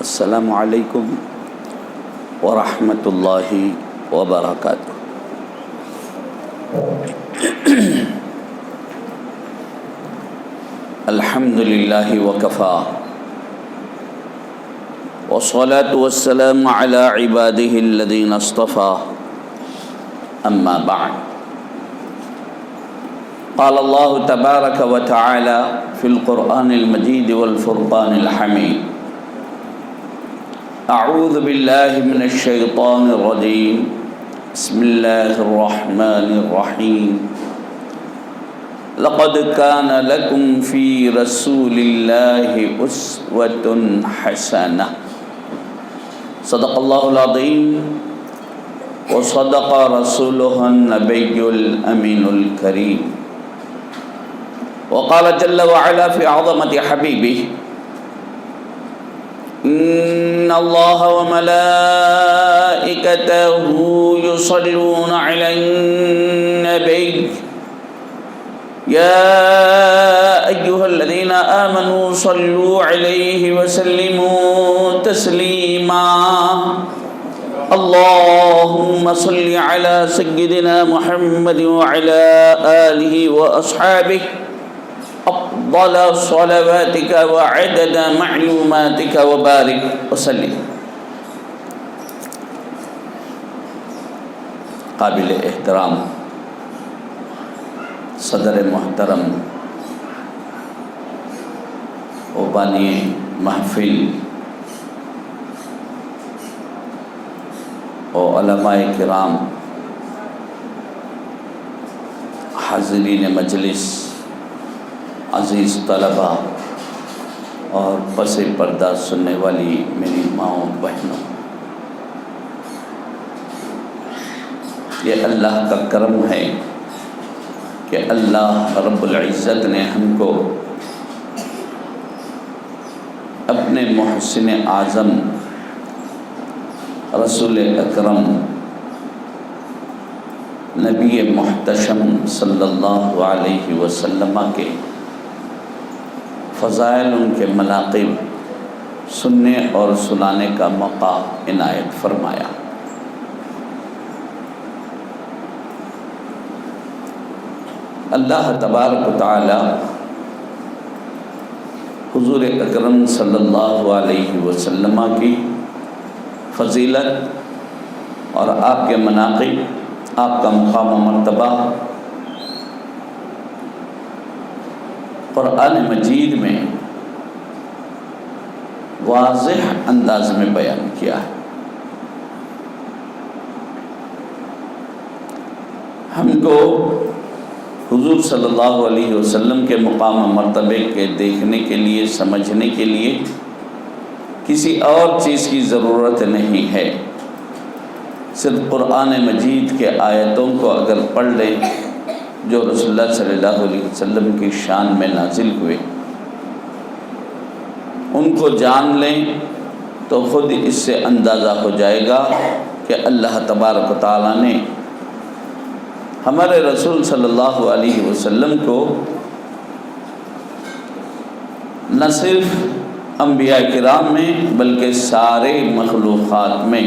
السلام علیکم ورحمۃ اللہ وبرکاتہ۔ الحمد للہ وکفا والصلاة والسلام علی عباده الذین اصطفى، اما بعد، قال اللہ تبارک وتعالی فی القرآن المجید والفرقان الحمید، اعوذ باللہ من الشیطان الرجیم، بسم اللہ الرحمن الرحیم، لقد كان لكم في رسول الله أسوة حسنة، صدق الله العظيم وصدق رسوله النبي الأمين الكريم، وقال جل وعلا في عظمة حبيبه، إن الله وملائكته يصلون على النبي يا أيها الذين آمنوا صلوا عليه وسلموا تسليما، اللهم صل على سيدنا محمد وعلى آله وأصحابه أفضل صلواتك وعدد معلوماتك وبارك وسلم۔ قابل احترام صدر محترم و بانی محفل و علماء کرام، حاضرین مجلس، عزیز طلباء اور پس پردہ سننے والی میری ماؤں بہنوں، یہ اللہ کا کرم ہے کہ اللہ رب العزت نے ہم کو اپنے محسن اعظم رسول اکرم نبی محتشم صلی اللہ علیہ وسلم کے فضائل، ان کے مناقب سننے اور سنانے کا موقع عنایت فرمایا۔ اللہ تبارک و تعالی حضور اکرم صلی اللہ علیہ وسلم کی فضیلت اور آپ کے مناقب، آپ کا مقام و مرتبہ قرآن مجید میں واضح انداز میں بیان کیا ہے۔ ہم کو حضور صلی اللہ علیہ وسلم کے مقام و مرتبے کے دیکھنے کے لیے، سمجھنے کے لیے کسی اور چیز کی ضرورت نہیں ہے، صرف قرآن مجید کے آیتوں کو اگر پڑھ لیں جو رسول اللہ صلی اللہ علیہ وسلم کی شان میں نازل ہوئے، ان کو جان لیں تو خود اس سے اندازہ ہو جائے گا کہ اللہ تبارک و تعالیٰ نے ہمارے رسول صلی اللہ علیہ وسلم کو نہ صرف انبیاء کرام میں بلکہ سارے مخلوقات میں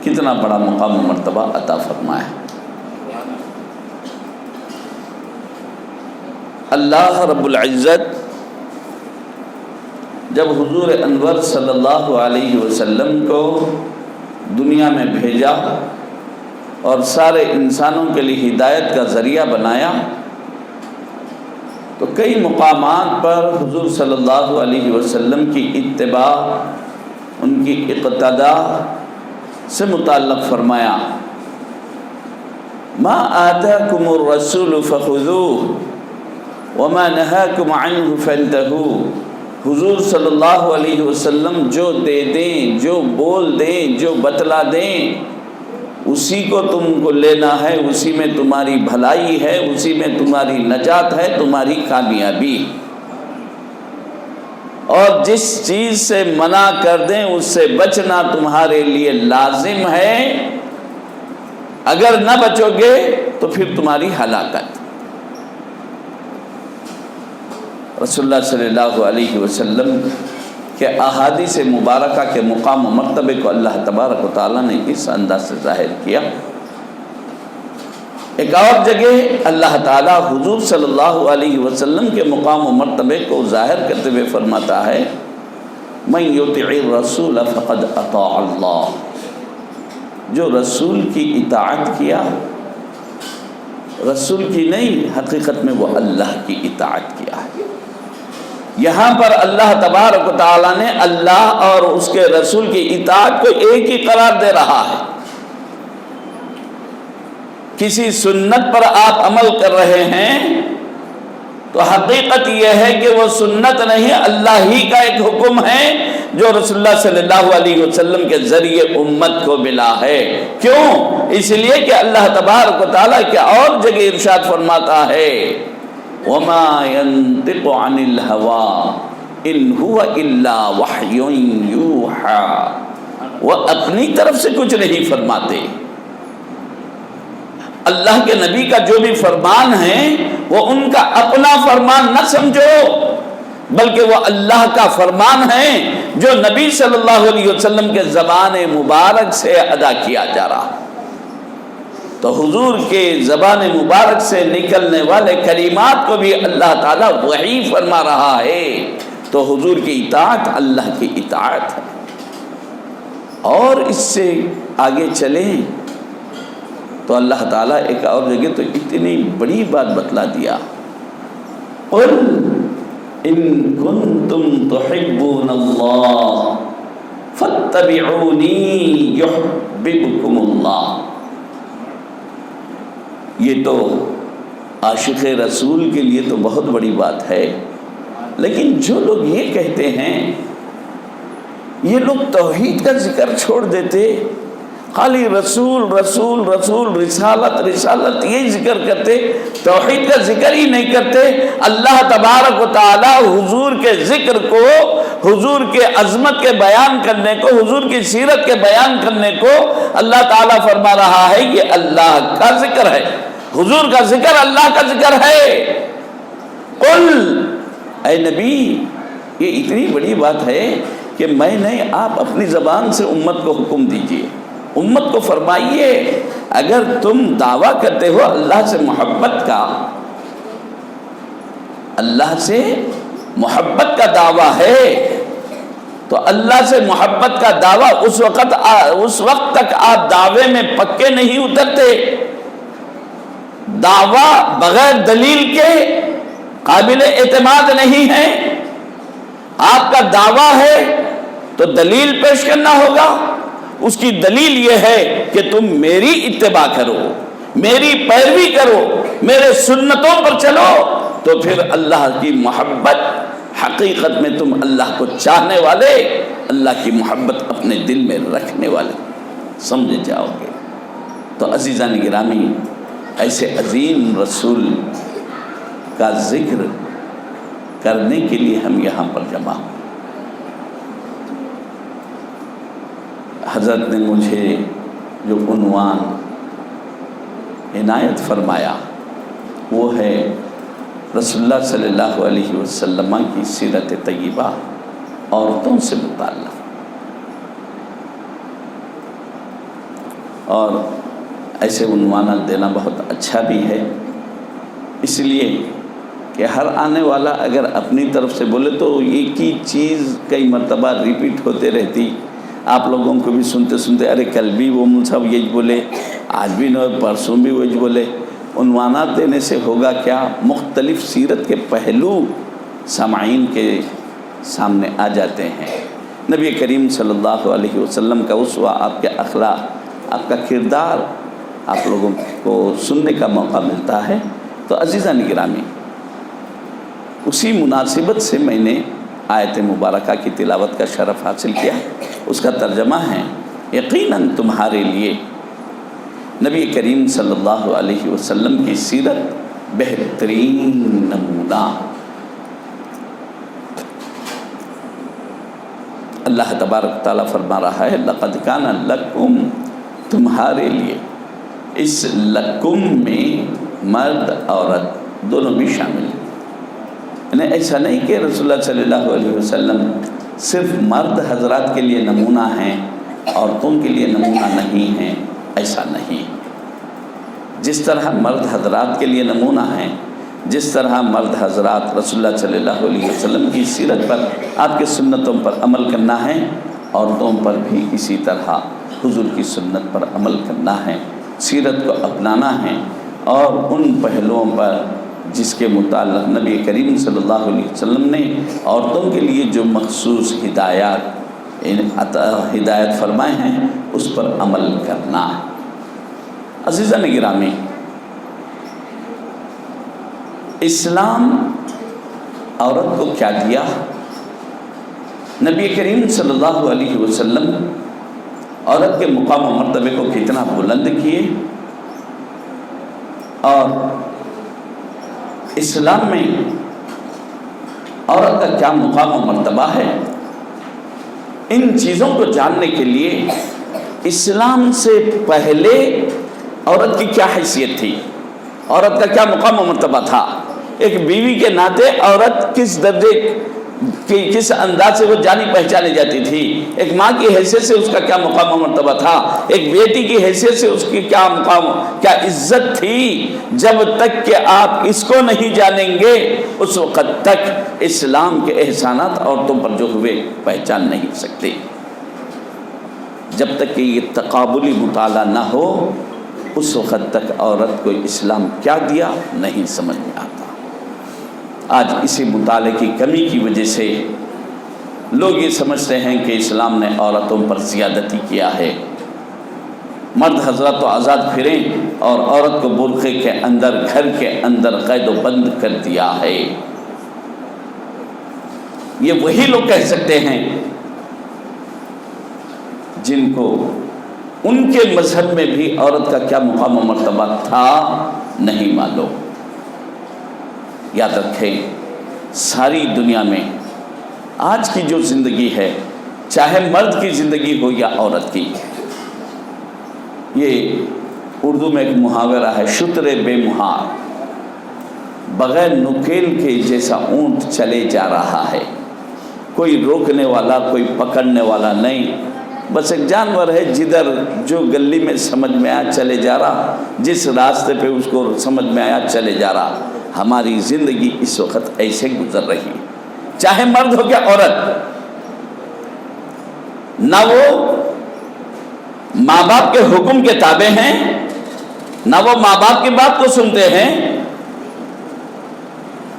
کتنا بڑا مقام و مرتبہ عطا فرمایا۔ اللہ رب العزت جب حضور انور صلی اللہ علیہ وسلم کو دنیا میں بھیجا اور سارے انسانوں کے لیے ہدایت کا ذریعہ بنایا، تو کئی مقامات پر حضور صلی اللہ علیہ وسلم کی اتباع، ان کی اقتداء سے متعلق فرمایا، ما آتاکم الرسول فخذوه وما نہاکم عنہ فانتہوا، حضور صلی اللہ علیہ وسلم جو دے دیں، جو بول دیں، جو بتلا دیں، اسی کو تم کو لینا ہے، اسی میں تمہاری بھلائی ہے، اسی میں تمہاری نجات ہے، تمہاری کامیابی، اور جس چیز سے منع کر دیں اس سے بچنا تمہارے لیے لازم ہے، اگر نہ بچو گے تو پھر تمہاری ہلاکت۔ رسول اللہ صلی اللہ علیہ وسلم کہ احادیث مبارکہ کے مقام و مرتبے کو اللہ تبارک و تعالیٰ نے اس انداز سے ظاہر کیا۔ ایک اور جگہ اللہ تعالیٰ حضور صلی اللہ علیہ وسلم کے مقام و مرتبے کو ظاہر کرتے ہوئے فرماتا ہے من یطع الرسول فقد اطاع اللہ، جو رسول کی اطاعت کیا، رسول کی نہیں، حقیقت میں وہ اللہ کی اطاعت کیا ہے۔ یہاں پر اللہ تبارک و تعالیٰ نے اللہ اور اس کے رسول کی اطاعت کو ایک ہی قرار دے رہا ہے۔ کسی سنت پر آپ عمل کر رہے ہیں تو حقیقت یہ ہے کہ وہ سنت نہیں، اللہ ہی کا ایک حکم ہے جو رسول اللہ صلی اللہ علیہ وسلم کے ذریعے امت کو ملا ہے۔ کیوں؟ اس لیے کہ اللہ تبارک و تعالیٰ کیا اور جگہ ارشاد فرماتا ہے وَمَا يَنطِقُ عَنِ الْهَوَىٰ إِنْ هُوَ إِلَّا وَحْيٌ يُوحَىٰ، وہ اپنی طرف سے کچھ نہیں فرماتے۔ اللہ کے نبی کا جو بھی فرمان ہے وہ ان کا اپنا فرمان نہ سمجھو، بلکہ وہ اللہ کا فرمان ہے جو نبی صلی اللہ علیہ وسلم کے زبان مبارک سے ادا کیا جا رہا۔ تو حضور کے زبان مبارک سے نکلنے والے کلمات کو بھی اللہ تعالیٰ وحی فرما رہا ہے، تو حضور کی اطاعت اللہ کی اطاعت ہے۔ اور اس سے آگے چلیں تو اللہ تعالیٰ ایک اور جگہ تو اتنی بڑی بات بتلا دیا، قل ان کنتم تحبون اللہ فاتبعونی یحببکم اللہ۔ یہ تو عاشق رسول کے لیے تو بہت بڑی بات ہے، لیکن جو لوگ یہ کہتے ہیں، یہ لوگ توحید کا ذکر چھوڑ دیتے، خالی رسول رسول رسول رسالت رسالت یہ ذکر کرتے، توحید کا ذکر ہی نہیں کرتے۔ اللہ تبارک و تعالی حضور کے ذکر کو، حضور کے عظمت کے بیان کرنے کو، حضور کی سیرت کے بیان کرنے کو اللہ تعالیٰ فرما رہا ہے یہ اللہ کا ذکر ہے، حضور کا ذکر اللہ کا ذکر ہے۔ قل، اے نبی، یہ اتنی بڑی بات ہے کہ میں نہیں، آپ اپنی زبان سے امت کو حکم دیجئے، امت کو فرمائیے اگر تم دعویٰ کرتے ہو اللہ سے محبت کا، اللہ سے محبت کا دعویٰ ہے، تو اللہ سے محبت کا دعویٰ اس وقت تک آپ دعوے میں پکے نہیں اترتے۔ دعویٰ بغیر دلیل کے قابل اعتماد نہیں ہے۔ آپ کا دعویٰ ہے تو دلیل پیش کرنا ہوگا، اس کی دلیل یہ ہے کہ تم میری اتباع کرو، میری پیروی کرو، میرے سنتوں پر چلو، تو پھر اللہ کی محبت، حقیقت میں تم اللہ کو چاہنے والے، اللہ کی محبت اپنے دل میں رکھنے والے سمجھ جاؤ گے۔ تو عزیزان گرامی، ایسے عظیم رسول کا ذکر کرنے کے لیے ہم یہاں پر جمع ہوں۔ حضرت نے مجھے جو عنوان عنایت فرمایا وہ ہے رسول اللہ صلی اللہ علیہ وسلم کی سیرت طیبہ، عورتوں سے متعلق۔ اور ایسے عنوانات دینا بہت اچھا بھی ہے، اس لیے کہ ہر آنے والا اگر اپنی طرف سے بولے تو ایک ہی چیز کئی مرتبہ ریپیٹ ہوتے رہتی، آپ لوگوں کو بھی سنتے سنتے ارے کل بھی وہ مول صاحب یہ بولے، آج بھی نہ پرسوں بھی وہ بولے۔ عنوانات دینے سے ہوگا کیا؟ مختلف سیرت کے پہلو سامعین کے سامنے آ جاتے ہیں۔ نبی کریم صلی اللہ علیہ وسلم کا اسوہ، آپ کے اخلاق، آپ کا کردار آپ لوگوں کو سننے کا موقع ملتا ہے۔ تو عزیزان گرامی، اسی مناسبت سے میں نے آیت مبارکہ کی تلاوت کا شرف حاصل کیا۔ اس کا ترجمہ ہے یقیناً تمہارے لیے نبی کریم صلی اللہ علیہ وسلم کی سیرت بہترین نمونہ۔ اللہ تبارک تعالیٰ فرما رہا ہے لقد کان لکم، تمہارے لیے، اس لکم میں مرد عورت دونوں بھی شامل ہیں۔ یعنی ایسا نہیں کہ رسول اللہ صلی اللہ علیہ وسلم صرف مرد حضرات کے لیے نمونہ ہیں، عورتوں کے لیے نمونہ نہیں ہیں، ایسا نہیں۔ جس طرح مرد حضرات کے لیے نمونہ ہیں، جس طرح مرد حضرات رسول اللہ صلی اللہ علیہ وسلم کی سیرت پر، آپ کے سنتوں پر عمل کرنا ہے، عورتوں پر بھی اسی طرح حضور کی سنت پر عمل کرنا ہے، سیرت کو اپنانا ہے، اور ان پہلوؤں پر جس کے متعلق نبی کریم صلی اللہ علیہ وسلم نے عورتوں کے لیے جو مخصوص ہدایت فرمائے ہیں اس پر عمل کرنا ہے۔ عزیزان گرامی، اسلام عورت کو کیا دیا؟ نبی کریم صلی اللہ علیہ وسلم عورت کے مقام و مرتبے کو کتنا بلند کیے، اور اسلام میں عورت کا کیا مقام و مرتبہ ہے، ان چیزوں کو جاننے کے لیے اسلام سے پہلے عورت کی کیا حیثیت تھی، عورت کا کیا مقام و مرتبہ تھا، ایک بیوی کے ناطے عورت کس درجے کی، کس انداز سے وہ جانی پہچانی جاتی تھی، ایک ماں کی حیثیت سے اس کا کیا مقام و مرتبہ تھا، ایک بیٹی کی حیثیت سے اس کی کیا مقام، کیا عزت تھی۔ جب تک کہ آپ اس کو نہیں جانیں گے اس وقت تک اسلام کے احسانات عورتوں پر جو ہوئے پہچان نہیں سکتے۔ جب تک کہ یہ تقابلی مطالعہ نہ ہو اس وقت تک عورت کو اسلام کیا دیا نہیں سمجھ میں آتا۔ آج اسی مطالعے کی کمی کی وجہ سے لوگ یہ سمجھتے ہیں کہ اسلام نے عورتوں پر زیادتی کیا ہے، مرد حضرات تو آزاد پھریں اور عورت کو برقعے کے اندر، گھر کے اندر قید و بند کر دیا ہے۔ یہ وہی لوگ کہہ سکتے ہیں جن کو ان کے مذہب میں بھی عورت کا کیا مقام و مرتبہ تھا نہیں معلوم۔ یاد رکھیں، ساری دنیا میں آج کی جو زندگی ہے، چاہے مرد کی زندگی ہو یا عورت کی، یہ اردو میں ایک محاورہ ہے، شتر بے مہار، بغیر نکیل کے جیسا اونٹ چلے جا رہا ہے، کوئی روکنے والا، کوئی پکڑنے والا نہیں، بس ایک جانور ہے، جدھر جو گلی میں سمجھ میں آیا چلے جا رہا، جس راستے پہ اس کو سمجھ میں آیا چلے جا رہا۔ ہماری زندگی اس وقت ایسے گزر رہی، چاہے مرد ہو یا عورت، نہ وہ ماں باپ کے حکم کے تابع ہیں، نہ وہ ماں باپ کی بات کو سنتے ہیں،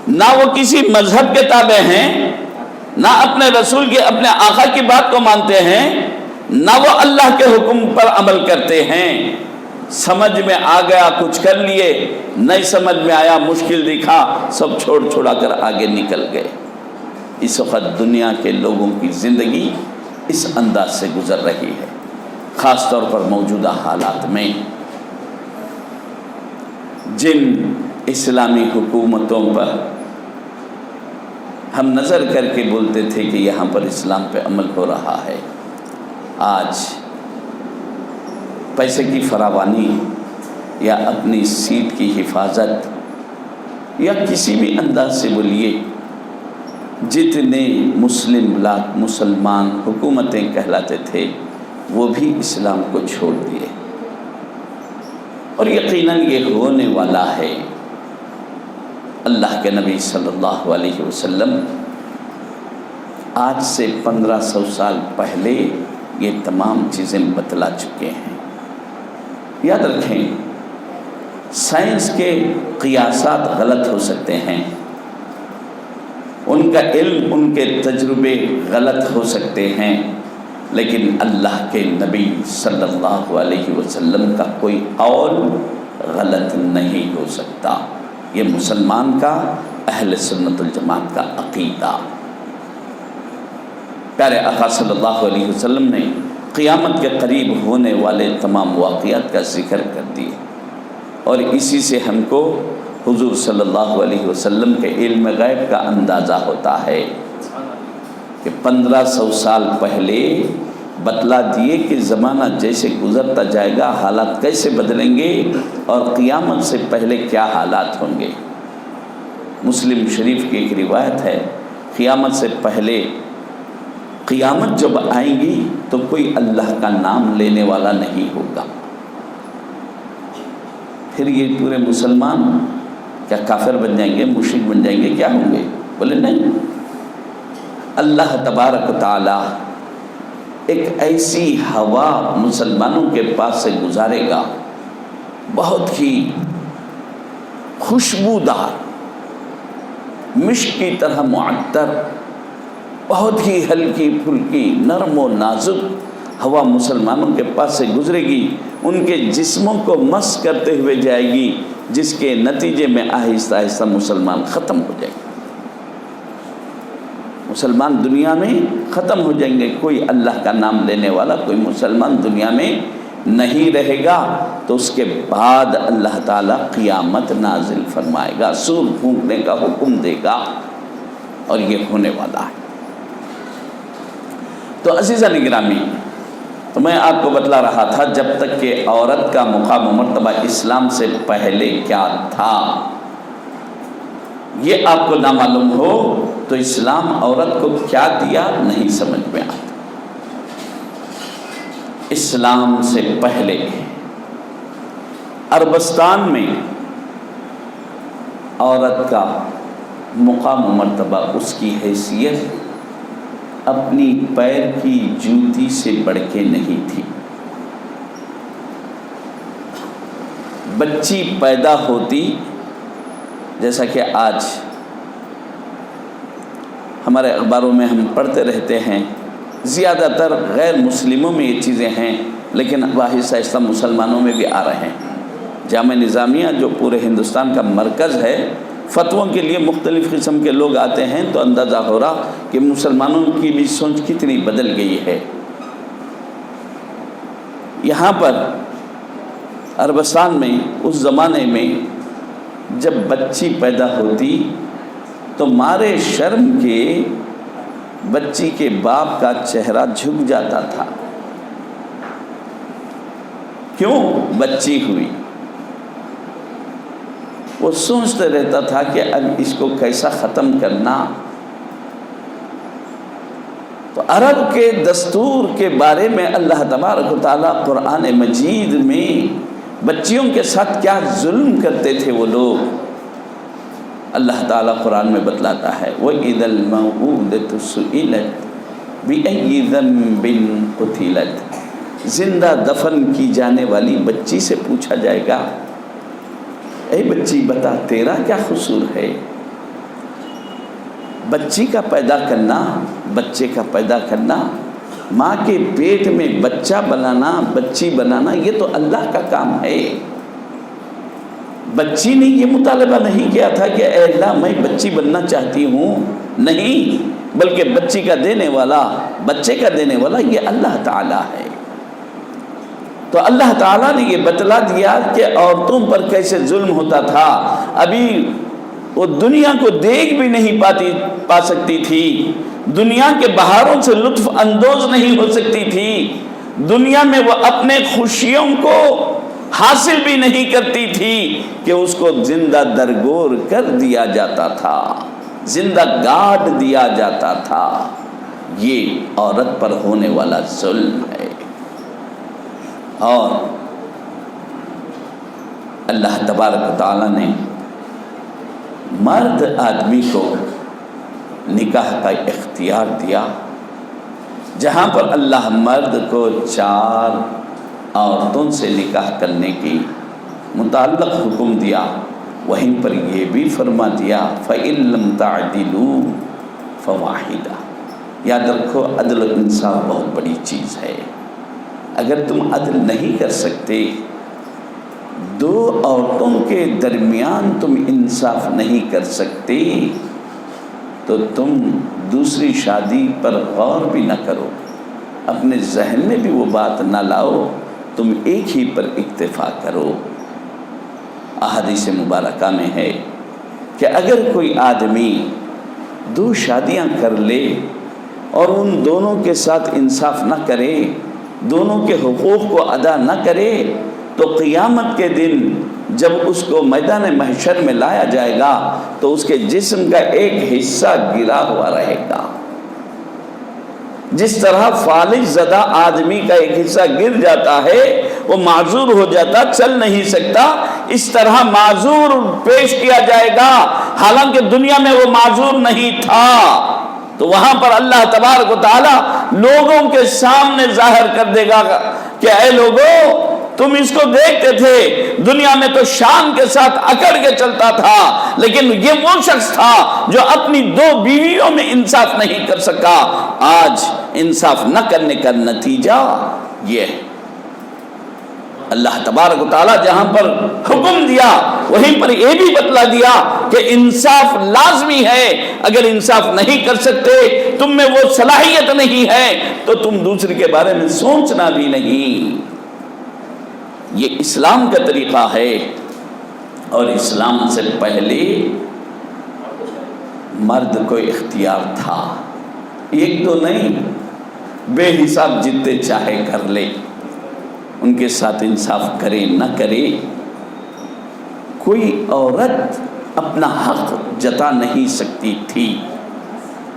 نہ وہ کسی مذہب کے تابع ہیں، نہ اپنے رسول کے، اپنے آقا کی بات کو مانتے ہیں، نہ وہ اللہ کے حکم پر عمل کرتے ہیں۔ سمجھ میں آ گیا کچھ کر لیے، نہیں سمجھ میں آیا مشکل دکھا، سب چھوڑ چھوڑا کر آگے نکل گئے۔ اس وقت دنیا کے لوگوں کی زندگی اس انداز سے گزر رہی ہے، خاص طور پر موجودہ حالات میں جن اسلامی حکومتوں پر ہم نظر کر کے بولتے تھے کہ یہاں پر اسلام پہ عمل ہو رہا ہے، آج پیسے کی فراوانی یا اپنی سیٹ کی حفاظت یا کسی بھی انداز سے بولیے، جتنے مسلمان حکومتیں کہلاتے تھے وہ بھی اسلام کو چھوڑ دیے، اور یقیناً یہ ہونے والا ہے۔ اللہ کے نبی صلی اللہ علیہ وسلم آج سے 1500 سال پہلے یہ تمام چیزیں بتلا چکے ہیں۔ یاد رکھیں، سائنس کے قیاسات غلط ہو سکتے ہیں، ان کا علم، ان کے تجربے غلط ہو سکتے ہیں، لیکن اللہ کے نبی صلی اللہ علیہ وسلم کا کوئی قول غلط نہیں ہو سکتا۔ یہ مسلمان کا، اہل سنت الجماعت کا عقیدہ۔ پیارے آقا صلی اللہ علیہ وسلم نے قیامت کے قریب ہونے والے تمام واقعات کا ذکر کر دیے، اور اسی سے ہم کو حضور صلی اللہ علیہ وسلم کے علم غیب کا اندازہ ہوتا ہے کہ 1500 سال پہلے بتلا دیے کہ زمانہ جیسے گزرتا جائے گا حالات کیسے بدلیں گے اور قیامت سے پہلے کیا حالات ہوں گے۔ مسلم شریف کی ایک روایت ہے، قیامت سے پہلے قیامت جب آئیں گی تو کوئی اللہ کا نام لینے والا نہیں ہوگا. پھر یہ پورے مسلمان کیا کافر بن جائیں گے، مشرک بن جائیں گے، کیا ہوں گے؟ بولے نہیں. اللہ تبارک و تعالی ایک ایسی ہوا مسلمانوں کے پاس سے گزارے گا، بہت ہی خوشبودار، مشک کی طرح معطر، بہت ہی ہلکی پھلکی، نرم و نازک ہوا مسلمانوں کے پاس سے گزرے گی، ان کے جسموں کو مس کرتے ہوئے جائے گی، جس کے نتیجے میں آہستہ آہستہ مسلمان ختم ہو جائیں گے. مسلمان دنیا میں ختم ہو جائیں گے، کوئی اللہ کا نام لینے والا، کوئی مسلمان دنیا میں نہیں رہے گا. تو اس کے بعد اللہ تعالیٰ قیامت نازل فرمائے گا، سور پھونکنے کا حکم دے گا، اور یہ ہونے والا ہے. تو عزیزان گرامی، تو میں آپ کو بتلا رہا تھا جب تک کہ عورت کا مقام و مرتبہ اسلام سے پہلے کیا تھا یہ آپ کو نہ معلوم ہو تو اسلام عورت کو کیا دیا نہیں سمجھ میں آتا. اسلام سے پہلے عربستان میں عورت کا مقام و مرتبہ، اس کی حیثیت اپنی پیر کی جوتی سے بڑھ کے نہیں تھی. بچی پیدا ہوتی، جیسا کہ آج ہمارے اخباروں میں ہم پڑھتے رہتے ہیں، زیادہ تر غیر مسلموں میں یہ چیزیں ہیں، لیکن آہستہ آہستہ مسلمانوں میں بھی آ رہے ہیں. جامعہ نظامیہ جو پورے ہندوستان کا مرکز ہے، فتووں کے لیے مختلف قسم کے لوگ آتے ہیں، تو اندازہ ہو رہا کہ مسلمانوں کی بھی سوچ کتنی بدل گئی ہے. یہاں پر عربستان میں اس زمانے میں جب بچی پیدا ہوتی تو مارے شرم کے بچی کے باپ کا چہرہ جھک جاتا تھا. کیوں؟ بچی ہوئی. وہ سوچتے رہتا تھا کہ اب اس کو کیسا ختم کرنا. تو عرب کے دستور کے بارے میں اللہ تبارک و تعالیٰ قرآن مجید میں بچیوں کے ساتھ کیا ظلم کرتے تھے وہ لوگ، اللہ تعالیٰ قرآن میں بتلاتا ہے. وَإِذَا الْمَوْءُودَةُ سُئِلَتْ بِأَيِّ ذَنبٍ قُتِلَتْ، زندہ دفن کی جانے والی بچی سے پوچھا جائے گا، اے بچی بتا تیرا کیا قصور ہے؟ بچی کا پیدا کرنا، بچے کا پیدا کرنا، ماں کے پیٹ میں بچہ بنانا، بچی بنانا، یہ تو اللہ کا کام ہے. بچی نے یہ مطالبہ نہیں کیا تھا کہ اے اللہ میں بچی بننا چاہتی ہوں، نہیں، بلکہ بچی کا دینے والا، بچے کا دینے والا یہ اللہ تعالیٰ ہے. تو اللہ تعالیٰ نے یہ بتلا دیا کہ عورتوں پر کیسے ظلم ہوتا تھا. ابھی وہ دنیا کو دیکھ بھی نہیں پا سکتی تھی، دنیا کے بہاروں سے لطف اندوز نہیں ہو سکتی تھی، دنیا میں وہ اپنے خوشیوں کو حاصل بھی نہیں کرتی تھی کہ اس کو زندہ درگور کر دیا جاتا تھا، زندہ گاڑ دیا جاتا تھا. یہ عورت پر ہونے والا ظلم ہے. اور اللہ تبارک و تعالیٰ نے مرد آدمی کو نکاح کا اختیار دیا. جہاں پر اللہ مرد کو 4 عورتوں سے نکاح کرنے کی متعلق حکم دیا، وہیں پر یہ بھی فرما دیا فَإِن لَمْ تَعْدِلُوا فَوَاحِدَةٌ. یاد رکھو عدل و انصاف بہت بڑی چیز ہے. اگر تم عدل نہیں کر سکتے، 2 عورتوں کے درمیان تم انصاف نہیں کر سکتے، تو تم دوسری شادی پر غور بھی نہ کرو، اپنے ذہن میں بھی وہ بات نہ لاؤ، تم ایک ہی پر اکتفا کرو. احادیث مبارکہ میں ہے کہ اگر کوئی آدمی 2 شادیاں کر لے اور ان دونوں کے ساتھ انصاف نہ کرے، دونوں کے حقوق کو ادا نہ کرے، تو قیامت کے دن جب اس کو میدان محشر میں لایا جائے گا تو اس کے جسم کا ایک حصہ گرا ہوا رہے گا. جس طرح فالج زدہ آدمی کا ایک حصہ گر جاتا ہے، وہ معذور ہو جاتا، چل نہیں سکتا، اس طرح معذور پیش کیا جائے گا حالانکہ دنیا میں وہ معذور نہیں تھا۔ تو وہاں پر اللہ تبارک و تعالی لوگوں کے سامنے ظاہر کر دے گا کہ اے لوگوں، تم اس کو دیکھتے تھے دنیا میں تو شان کے ساتھ اکڑ کے چلتا تھا، لیکن یہ وہ شخص تھا جو اپنی 2 بیویوں میں انصاف نہیں کر سکا۔ آج انصاف نہ کرنے کا نتیجہ یہ ہے۔ اللہ تبارک و تعالیٰ جہاں پر حکم دیا وہیں پر یہ بھی بتلا دیا کہ انصاف لازمی ہے۔ اگر انصاف نہیں کر سکتے، تم میں وہ صلاحیت نہیں ہے، تو تم دوسرے کے بارے میں سوچنا بھی نہیں۔ یہ اسلام کا طریقہ ہے، اور اسلام سے پہلے مرد کو اختیار تھا، 1-2 نہیں، بے حساب جتنے چاہے کر لے، ان کے ساتھ انصاف کرے نہ کرے۔ کوئی عورت اپنا حق جتا نہیں سکتی تھی،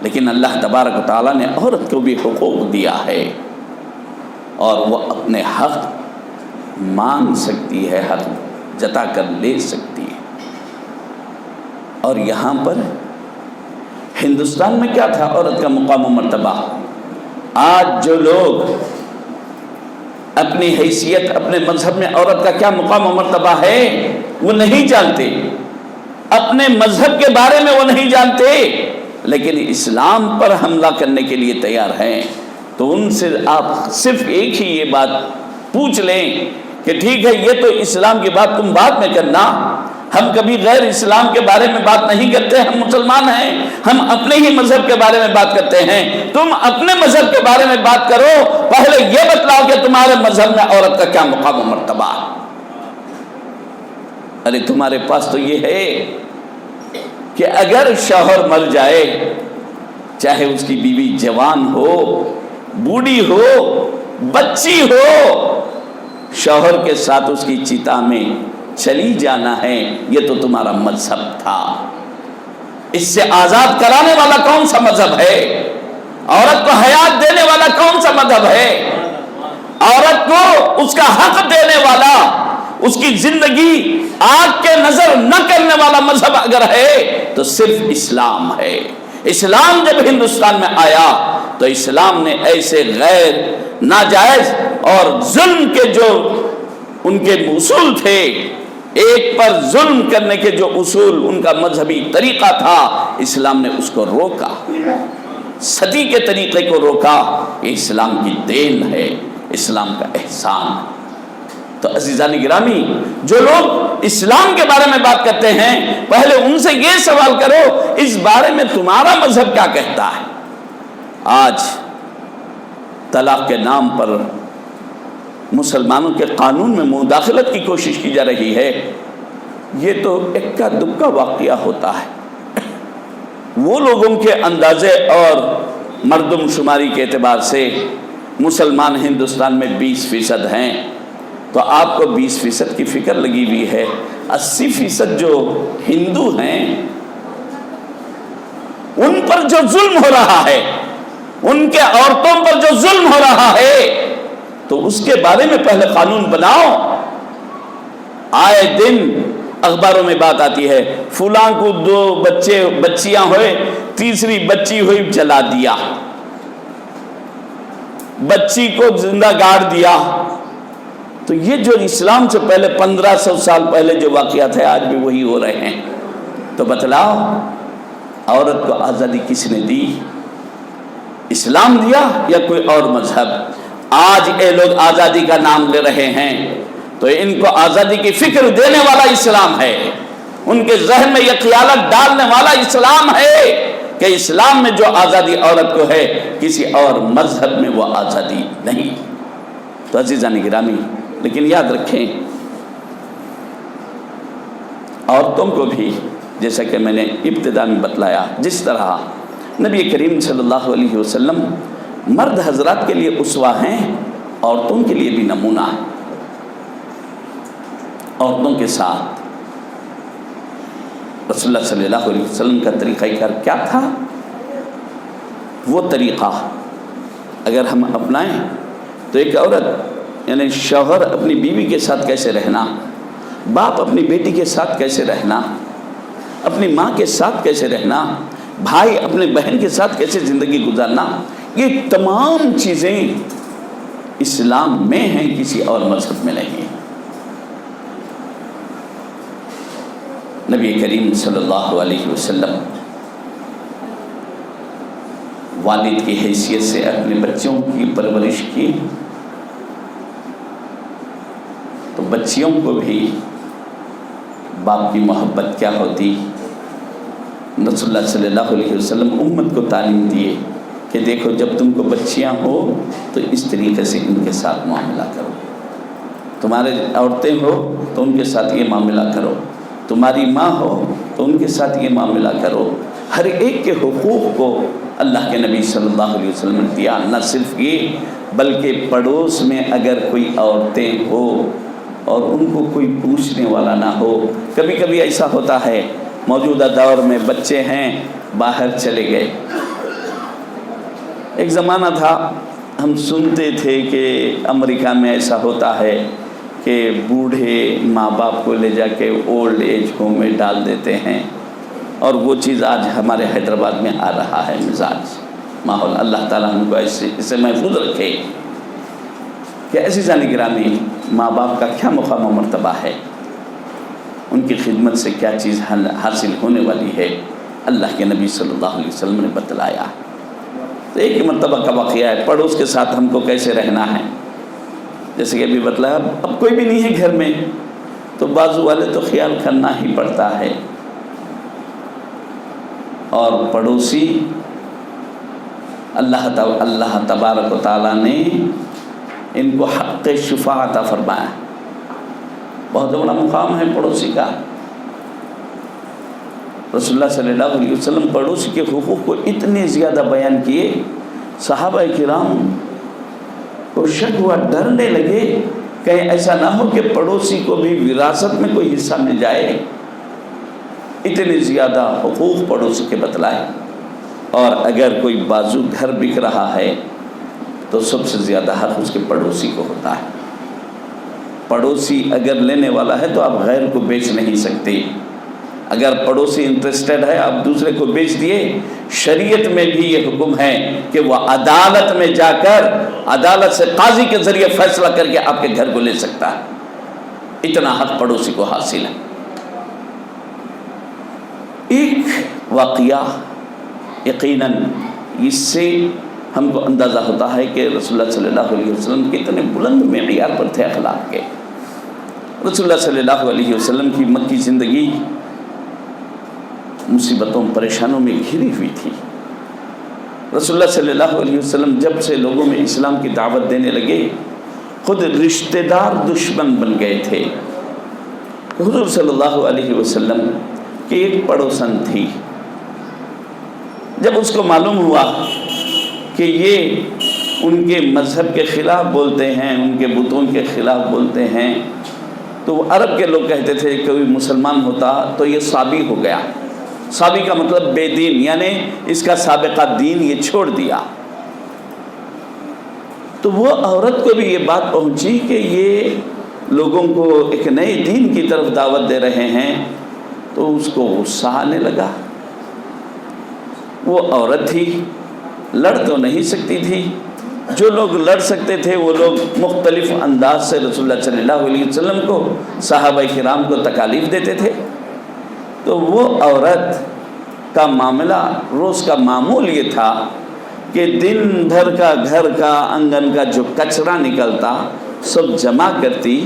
لیکن اللہ تبارک و تعالیٰ نے عورت کو بھی حقوق دیا ہے، اور وہ اپنے حق مانگ سکتی ہے، حق جتا کر لے سکتی ہے۔ اور یہاں پر ہندوستان میں کیا تھا عورت کا مقام و مرتبہ؟ آج جو لوگ اپنی حیثیت، اپنے مذہب میں عورت کا کیا مقام و مرتبہ ہے وہ نہیں جانتے، اپنے مذہب کے بارے میں وہ نہیں جانتے، لیکن اسلام پر حملہ کرنے کے لیے تیار ہیں۔ تو ان سے آپ صرف ایک ہی یہ بات پوچھ لیں کہ ٹھیک ہے، یہ تو اسلام کی بات تم بعد میں کرنا، ہم کبھی غیر اسلام کے بارے میں بات نہیں کرتے، ہم مسلمان ہیں، ہم اپنے ہی مذہب کے بارے میں بات کرتے ہیں۔ تم اپنے مذہب کے بارے میں بات کرو، پہلے یہ بتلاؤ کہ تمہارے مذہب میں عورت کا کیا مقام و مرتبہ۔ ارے تمہارے پاس تو یہ ہے کہ اگر شوہر مر جائے، چاہے اس کی بیوی جوان ہو، بوڑھی ہو، بچی ہو، شوہر کے ساتھ اس کی چتا میں چلی جانا ہے، یہ تو تمہارا مذہب تھا۔ اس سے آزاد کرانے والا کون سا مذہب ہے؟ عورت کو حیات دینے والا کون سا مذہب ہے؟ عورت کو اس کا حق دینے والا، اس کی زندگی آگ کے نظر نہ کرنے والا مذہب اگر ہے تو صرف اسلام ہے۔ اسلام جب ہندوستان میں آیا تو اسلام نے ایسے غیر ناجائز اور ظلم کے جو ان کے اصول تھے، ایک پر ظلم کرنے کے جو اصول ان کا مذہبی طریقہ تھا، اسلام نے اس کو روکا، ستی کے طریقے کو روکا۔ یہ اسلام کی دین ہے، اسلام کا احسان ہے۔ تو عزیزان گرامی، جو لوگ اسلام کے بارے میں بات کرتے ہیں، پہلے ان سے یہ سوال کرو اس بارے میں تمہارا مذہب کیا کہتا ہے۔ آج طلاق کے نام پر مسلمانوں کے قانون میں مداخلت کی کوشش کی جا رہی ہے۔ یہ تو اکا دکا واقعہ ہوتا ہے۔ وہ لوگوں کے اندازے اور مردم شماری کے اعتبار سے مسلمان ہندوستان میں 20% ہیں، تو آپ کو 20% کی فکر لگی ہوئی ہے۔ 80% جو ہندو ہیں ان پر جو ظلم ہو رہا ہے، ان کے عورتوں پر جو ظلم ہو رہا ہے، تو اس کے بارے میں پہلے قانون بناؤ۔ آئے دن اخباروں میں بات آتی ہے، فلاں کو 2 بچیاں ہوئے، تیسری بچی ہوئی جلا دیا، بچی کو زندہ گاڑ دیا۔ تو یہ جو اسلام سے پہلے 1500 سال پہلے جو واقعات ہے آج بھی وہی ہو رہے ہیں۔ تو بتلاؤ، عورت کو آزادی کس نے دی؟ اسلام دیا یا کوئی اور مذہب؟ آج یہ لوگ آزادی کا نام لے رہے ہیں تو ان کو آزادی کی فکر دینے والا اسلام ہے، ان کے ذہن میں یہ خیالت ڈالنے والا اسلام ہے کہ اسلام میں جو آزادی عورت کو ہے کسی اور مذہب میں وہ آزادی نہیں۔ تو عزیزان گرامی، لیکن یاد رکھیں، عورتوں کو بھی جیسا کہ میں نے ابتدا میں بتلایا، جس طرح نبی کریم صلی اللہ علیہ وسلم مرد حضرات کے لیے اسوہ ہیں، عورتوں کے لیے بھی نمونہ ہے۔ عورتوں کے ساتھ رسول اللہ صلی اللہ علیہ وسلم کا طریقہ کار کیا تھا؟ وہ طریقہ اگر ہم اپنائیں تو ایک عورت یعنی شوہر اپنی بیوی کے ساتھ کیسے رہنا، باپ اپنی بیٹی کے ساتھ کیسے رہنا، اپنی ماں کے ساتھ کیسے رہنا، بھائی اپنے بہن کے ساتھ کیسے زندگی گزارنا، یہ تمام چیزیں اسلام میں ہیں، کسی اور مذہب میں نہیں ہیں۔ نبی کریم صلی اللہ علیہ وسلم والد کی حیثیت سے اپنے بچوں کی پرورش کی، تو بچیوں کو بھی باپ کی محبت کیا ہوتی، رسول اللہ صلی اللہ علیہ وسلم امت کو تعلیم دیے کہ دیکھو جب تم کو بچیاں ہو تو اس طریقے سے ان کے ساتھ معاملہ کرو، تمہارے عورتیں ہو تو ان کے ساتھ یہ معاملہ کرو، تمہاری ماں ہو تو ان کے ساتھ یہ معاملہ کرو۔ ہر ایک کے حقوق کو اللہ کے نبی صلی اللہ علیہ وسلم نے دیا، نہ صرف یہ بلکہ پڑوس میں اگر کوئی عورتیں ہو اور ان کو کوئی پوچھنے والا نہ ہو، کبھی کبھی ایسا ہوتا ہے موجودہ دور میں بچے ہیں باہر چلے گئے، ایک زمانہ تھا ہم سنتے تھے کہ امریکہ میں ایسا ہوتا ہے کہ بوڑھے ماں باپ کو لے جا کے اولڈ ایج ہوم میں ڈال دیتے ہیں، اور وہ چیز آج ہمارے حیدرآباد میں آ رہا ہے مزاج ماحول۔ اللہ تعالیٰ ہم کو اسے محفوظ رکھے کہ ایسی جان گرامی ماں باپ کا کیا مقام و مرتبہ ہے، ان کی خدمت سے کیا چیز حاصل ہونے والی ہے، اللہ کے نبی صلی اللہ علیہ وسلم نے بتلایا۔ تو ایک مرتبہ کا واقعہ ہے، پڑوس کے ساتھ ہم کو کیسے رہنا ہے، جیسے کہ ابھی بتلایا، اب کوئی بھی نہیں ہے گھر میں تو بازو والے تو خیال کرنا ہی پڑتا ہے، اور پڑوسی اللہ تبارک و تعالیٰ نے ان کو حق شفاء عطا فرمایا، بہت بڑا مقام ہے پڑوسی کا۔ رسول اللہ صلی اللہ علیہ وسلم پڑوسی کے حقوق کو اتنے زیادہ بیان کیے، صحابہ کرام کو شک ہوا، ڈرنے لگے کہیں ایسا نہ ہو کہ پڑوسی کو بھی وراثت میں کوئی حصہ مل جائے، اتنے زیادہ حقوق پڑوسی کے بتلائے۔ اور اگر کوئی بازو گھر بک رہا ہے تو سب سے زیادہ حق اس کے پڑوسی کو ہوتا ہے، پڑوسی اگر لینے والا ہے تو آپ غیر کو بیچ نہیں سکتے، اگر پڑوسی انٹرسٹڈ ہے آپ دوسرے کو بیچ دیے، شریعت میں بھی یہ حکم ہے کہ وہ عدالت میں جا کر عدالت سے قاضی کے ذریعے فیصلہ کر کے آپ کے گھر کو لے سکتا ہے، اتنا حق پڑوسی کو حاصل ہے۔ ایک واقعہ یقیناً اس سے ہم کو اندازہ ہوتا ہے کہ رسول اللہ صلی اللہ علیہ وسلم کتنے بلند معیار پر تھے اخلاق کے۔ رسول اللہ صلی اللہ علیہ وسلم کی مکی زندگی مصیبتوں پریشانوں میں گھری ہوئی تھی۔ رسول اللہ صلی اللہ علیہ وسلم جب سے لوگوں میں اسلام کی دعوت دینے لگے، خود رشتہ دار دشمن بن گئے تھے۔ حضور صلی اللہ علیہ وسلم کی ایک پڑوسن تھی، جب اس کو معلوم ہوا کہ یہ ان کے مذہب کے خلاف بولتے ہیں، ان کے بتوں کے خلاف بولتے ہیں، تو وہ عرب کے لوگ کہتے تھے کہ کوئی مسلمان ہوتا تو یہ صابی ہو گیا، صابی کا مطلب بے دین، یعنی اس کا سابقہ دین یہ چھوڑ دیا۔ تو وہ عورت کو بھی یہ بات پہنچی کہ یہ لوگوں کو ایک نئے دین کی طرف دعوت دے رہے ہیں، تو اس کو غصہ آنے لگا۔ وہ عورت تھی، لڑ تو نہیں سکتی تھی، جو لوگ لڑ سکتے تھے وہ لوگ مختلف انداز سے رسول اللہ صلی اللہ علیہ وسلم کو، صحابہ کرام کو تکالیف دیتے تھے۔ تو وہ عورت کا معاملہ، روز کا معمول یہ تھا کہ دن بھر کا گھر کا آنگن کا جو کچرا نکلتا سب جمع کرتی،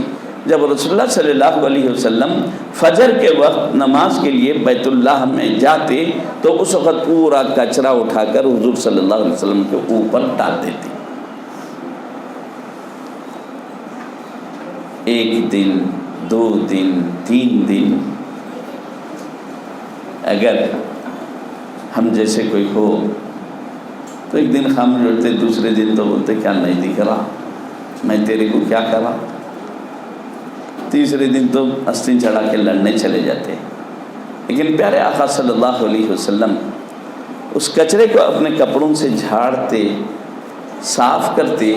جب رسول اللہ صلی اللہ علیہ وسلم فجر کے وقت نماز کے لیے بیت اللہ میں جاتے تو اس وقت پورا کچرا اٹھا کر حضور صلی اللہ علیہ وسلم کے اوپر ڈال دیتی۔ ایک دن، 2 دن، 3 دن، اگر ہم جیسے کوئی ہو تو ایک دن خاموش ہوتے، دوسرے دن تو بولتے کیا نہیں دکھ رہا، میں تیرے کو کیا کرا، تیسرے دن تو استین چڑھا کے لڑنے چلے جاتے۔ لیکن پیارے آقا صلی اللہ علیہ وسلم اس کچرے کو اپنے کپڑوں سے جھاڑتے صاف کرتے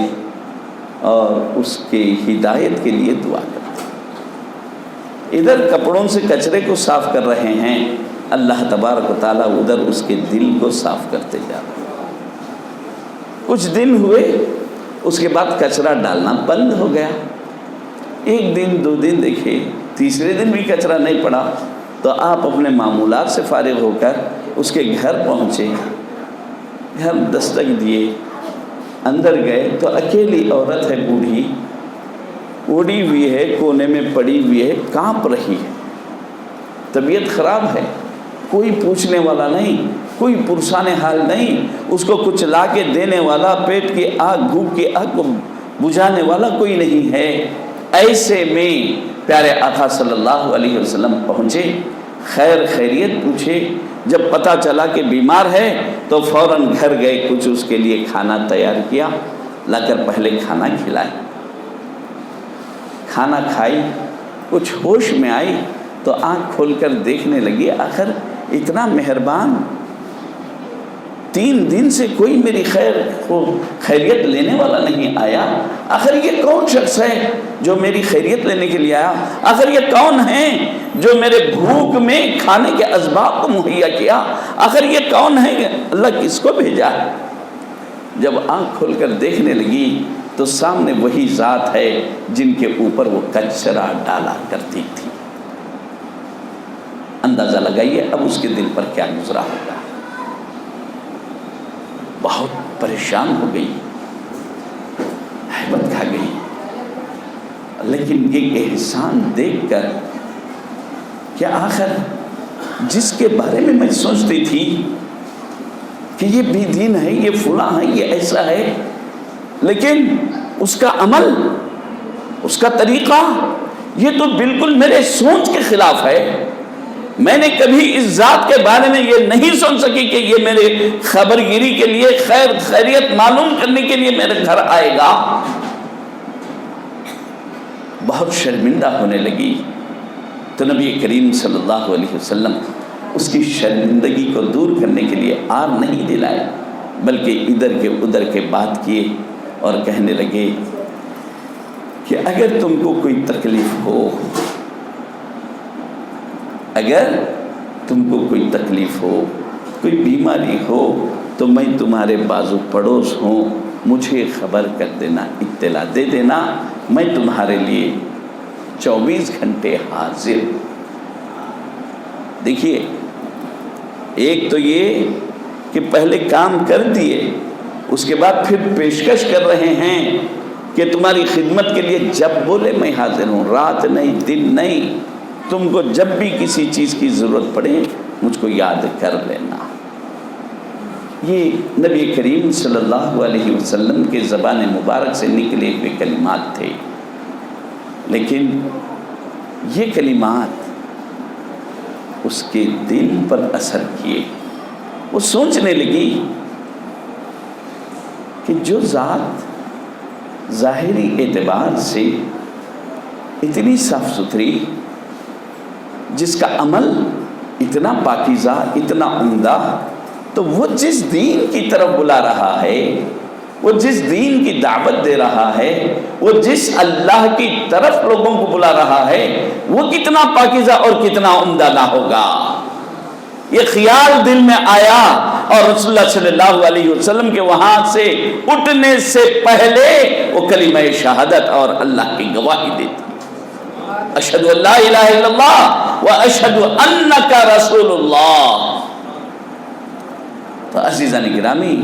اور اس کے ہدایت کے لیے دعا کرتے. ادھر کپڑوں سے کچرے کو صاف کر رہے ہیں، اللہ تبارک و تعالیٰ ادھر اس کے دل کو صاف کرتے جا رہے ہیں. کچھ دن ہوئے، اس کے بعد کچرا ڈالنا بند ہو گیا. ایک دن 2 دن دیکھے، تیسرے دن بھی کچرا نہیں پڑا، تو آپ اپنے معمولات سے فارغ ہو کر اس کے گھر پہنچے. گھر دستک دیے، اندر گئے تو اکیلی عورت ہے، بوڑھی، اوڑی ہوئی ہے، کونے میں پڑی ہوئی ہے، کانپ رہی ہے، طبیعت خراب ہے. کوئی پوچھنے والا نہیں، کوئی پرسان حال نہیں، اس کو کچھ لا کے دینے والا، پیٹ کی آگ، بھوک کی آگ کو بجھانے والا کوئی نہیں ہے. ایسے میں پیارے آقا صلی اللہ علیہ وسلم پہنچے، خیر خیریت پوچھے. جب پتہ چلا کہ بیمار ہے تو فوراً گھر گئے، کچھ اس کے لیے کھانا تیار کیا، لا کر پہلے کھانا کھلائے. کھانا کھائی، کچھ ہوش میں آئی تو آنکھ کھول کر دیکھنے لگی، آخر اتنا مہربان 3 دن سے کوئی میری خیریت لینے والا نہیں آیا. آخر یہ کون شخص ہے جو میری خیریت لینے کے لیے آیا؟ آخر یہ کون ہے جو میرے بھوک میں کھانے کے اسباب کو مہیا کیا؟ آخر یہ کون ہے؟ اللہ کس کو بھیجا ہے؟ جب آنکھ کھول کر دیکھنے لگی تو سامنے وہی ذات ہے جن کے اوپر وہ کچرا ڈالا کرتی تھی. اندازہ لگائیے اب اس کے دل پر کیا گزرا ہوگا. بہت پریشان ہو گئی، ہیبت کھا گئی. لیکن یہ احسان دیکھ کر کہ آخر جس کے بارے میں میں سوچتی تھی کہ یہ بے دین ہے، یہ فلاں ہے، یہ ایسا ہے، لیکن اس کا عمل، اس کا طریقہ، یہ تو بالکل میرے سوچ کے خلاف ہے. میں نے کبھی اس ذات کے بارے میں یہ نہیں سوچ سکی کہ یہ میرے خبر گیری کے لیے، خیر خیریت معلوم کرنے کے لیے میرے گھر آئے گا. بہت شرمندہ ہونے لگی. تو نبی کریم صلی اللہ علیہ وسلم اس کی شرمندگی کو دور کرنے کے لیے آر نہیں دلائے، بلکہ ادھر کے ادھر کے بات کیے اور کہنے لگے کہ اگر تم کو کوئی تکلیف ہو، اگر تم کو کوئی تکلیف ہو، کوئی بیماری ہو، تو میں تمہارے بازو پڑوس ہوں، مجھے خبر کر دینا، اطلاع دے دینا، میں تمہارے لیے 24 گھنٹے حاضر. دیکھیے، ایک تو یہ کہ پہلے کام کر دیے، اس کے بعد پھر پیشکش کر رہے ہیں کہ تمہاری خدمت کے لیے جب بولے میں حاضر ہوں، رات نہیں، دن نہیں، تم کو جب بھی کسی چیز کی ضرورت پڑے مجھ کو یاد کر لینا. یہ نبی کریم صلی اللہ علیہ وسلم کے زبان مبارک سے نکلے ہوئے کلمات تھے، لیکن یہ کلمات اس کے دل پر اثر کیے. وہ سوچنے لگی کہ جو ذات ظاہری اعتبار سے اتنی صاف ستھری، جس کا عمل اتنا پاکیزہ، اتنا عمدہ، تو وہ جس دین کی طرف بلا رہا ہے، وہ جس دین کی دعوت دے رہا ہے، وہ جس اللہ کی طرف لوگوں کو بلا رہا ہے، وہ کتنا پاکیزہ اور کتنا عمدہ نہ ہوگا. یہ خیال دل میں آیا اور رسول اللہ صلی اللہ علیہ وسلم کے وہاں سے اٹھنے سے پہلے وہ کلمہ شہادت اور اللہ کی گواہی دیتی، اشہد ان لا الہ الا اللہ و اشہد انک رسول اللہ. تو عزیزان گرامی،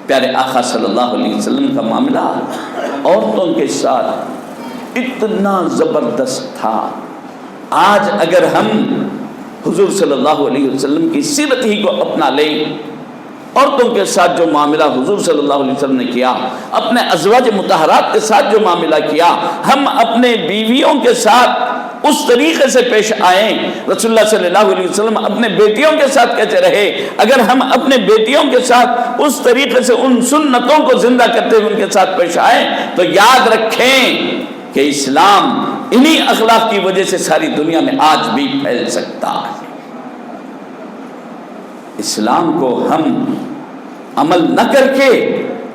پیارے آقا صلی اللہ علیہ وسلم کا معاملہ عورتوں کے ساتھ اتنا زبردست تھا. آج اگر ہم حضور صلی اللہ علیہ وسلم کی سیرت ہی کو اپنا لیں، عورتوں کے ساتھ جو معاملہ حضور صلی اللہ علیہ وسلم نے کیا، اپنے ازواج مطہرات کے ساتھ جو معاملہ کیا، ہم اپنے بیویوں کے ساتھ اس طریقے سے پیش آئیں. رسول اللہ صلی اللہ علیہ وسلم اپنے بیٹیوں کے ساتھ کیسے رہے، اگر ہم اپنے بیٹیوں کے ساتھ اس طریقے سے ان سنتوں کو زندہ کرتے ہوئے ان کے ساتھ پیش آئیں، تو یاد رکھیں کہ اسلام انہی اخلاق کی وجہ سے ساری دنیا میں آج بھی پھیل سکتا ہے. اسلام کو ہم عمل نہ کر کے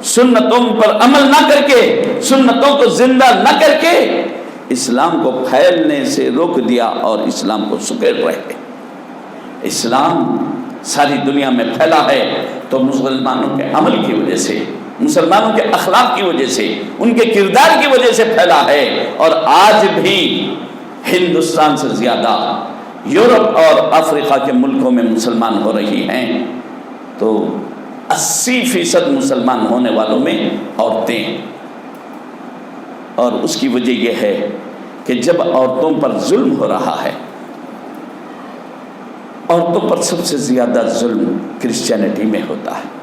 سنتوں پر عمل نہ کر کے، سنتوں کو زندہ نہ کر کے اسلام کو پھیلنے سے روک دیا اور اسلام کو سکیڑ رہے۔ اسلام ساری دنیا میں پھیلا ہے تو مسلمانوں کے عمل کی وجہ سے، مسلمانوں کے اخلاق کی وجہ سے، ان کے کردار کی وجہ سے پھیلا ہے، اور آج بھی ہندوستان سے زیادہ یورپ اور افریقہ کے ملکوں میں مسلمان ہو رہی ہیں، تو 80% مسلمان ہونے والوں میں عورتیں، اور اس کی وجہ یہ ہے کہ جب عورتوں پر ظلم ہو رہا ہے، عورتوں پر سب سے زیادہ ظلم کرسچینٹی میں ہوتا ہے۔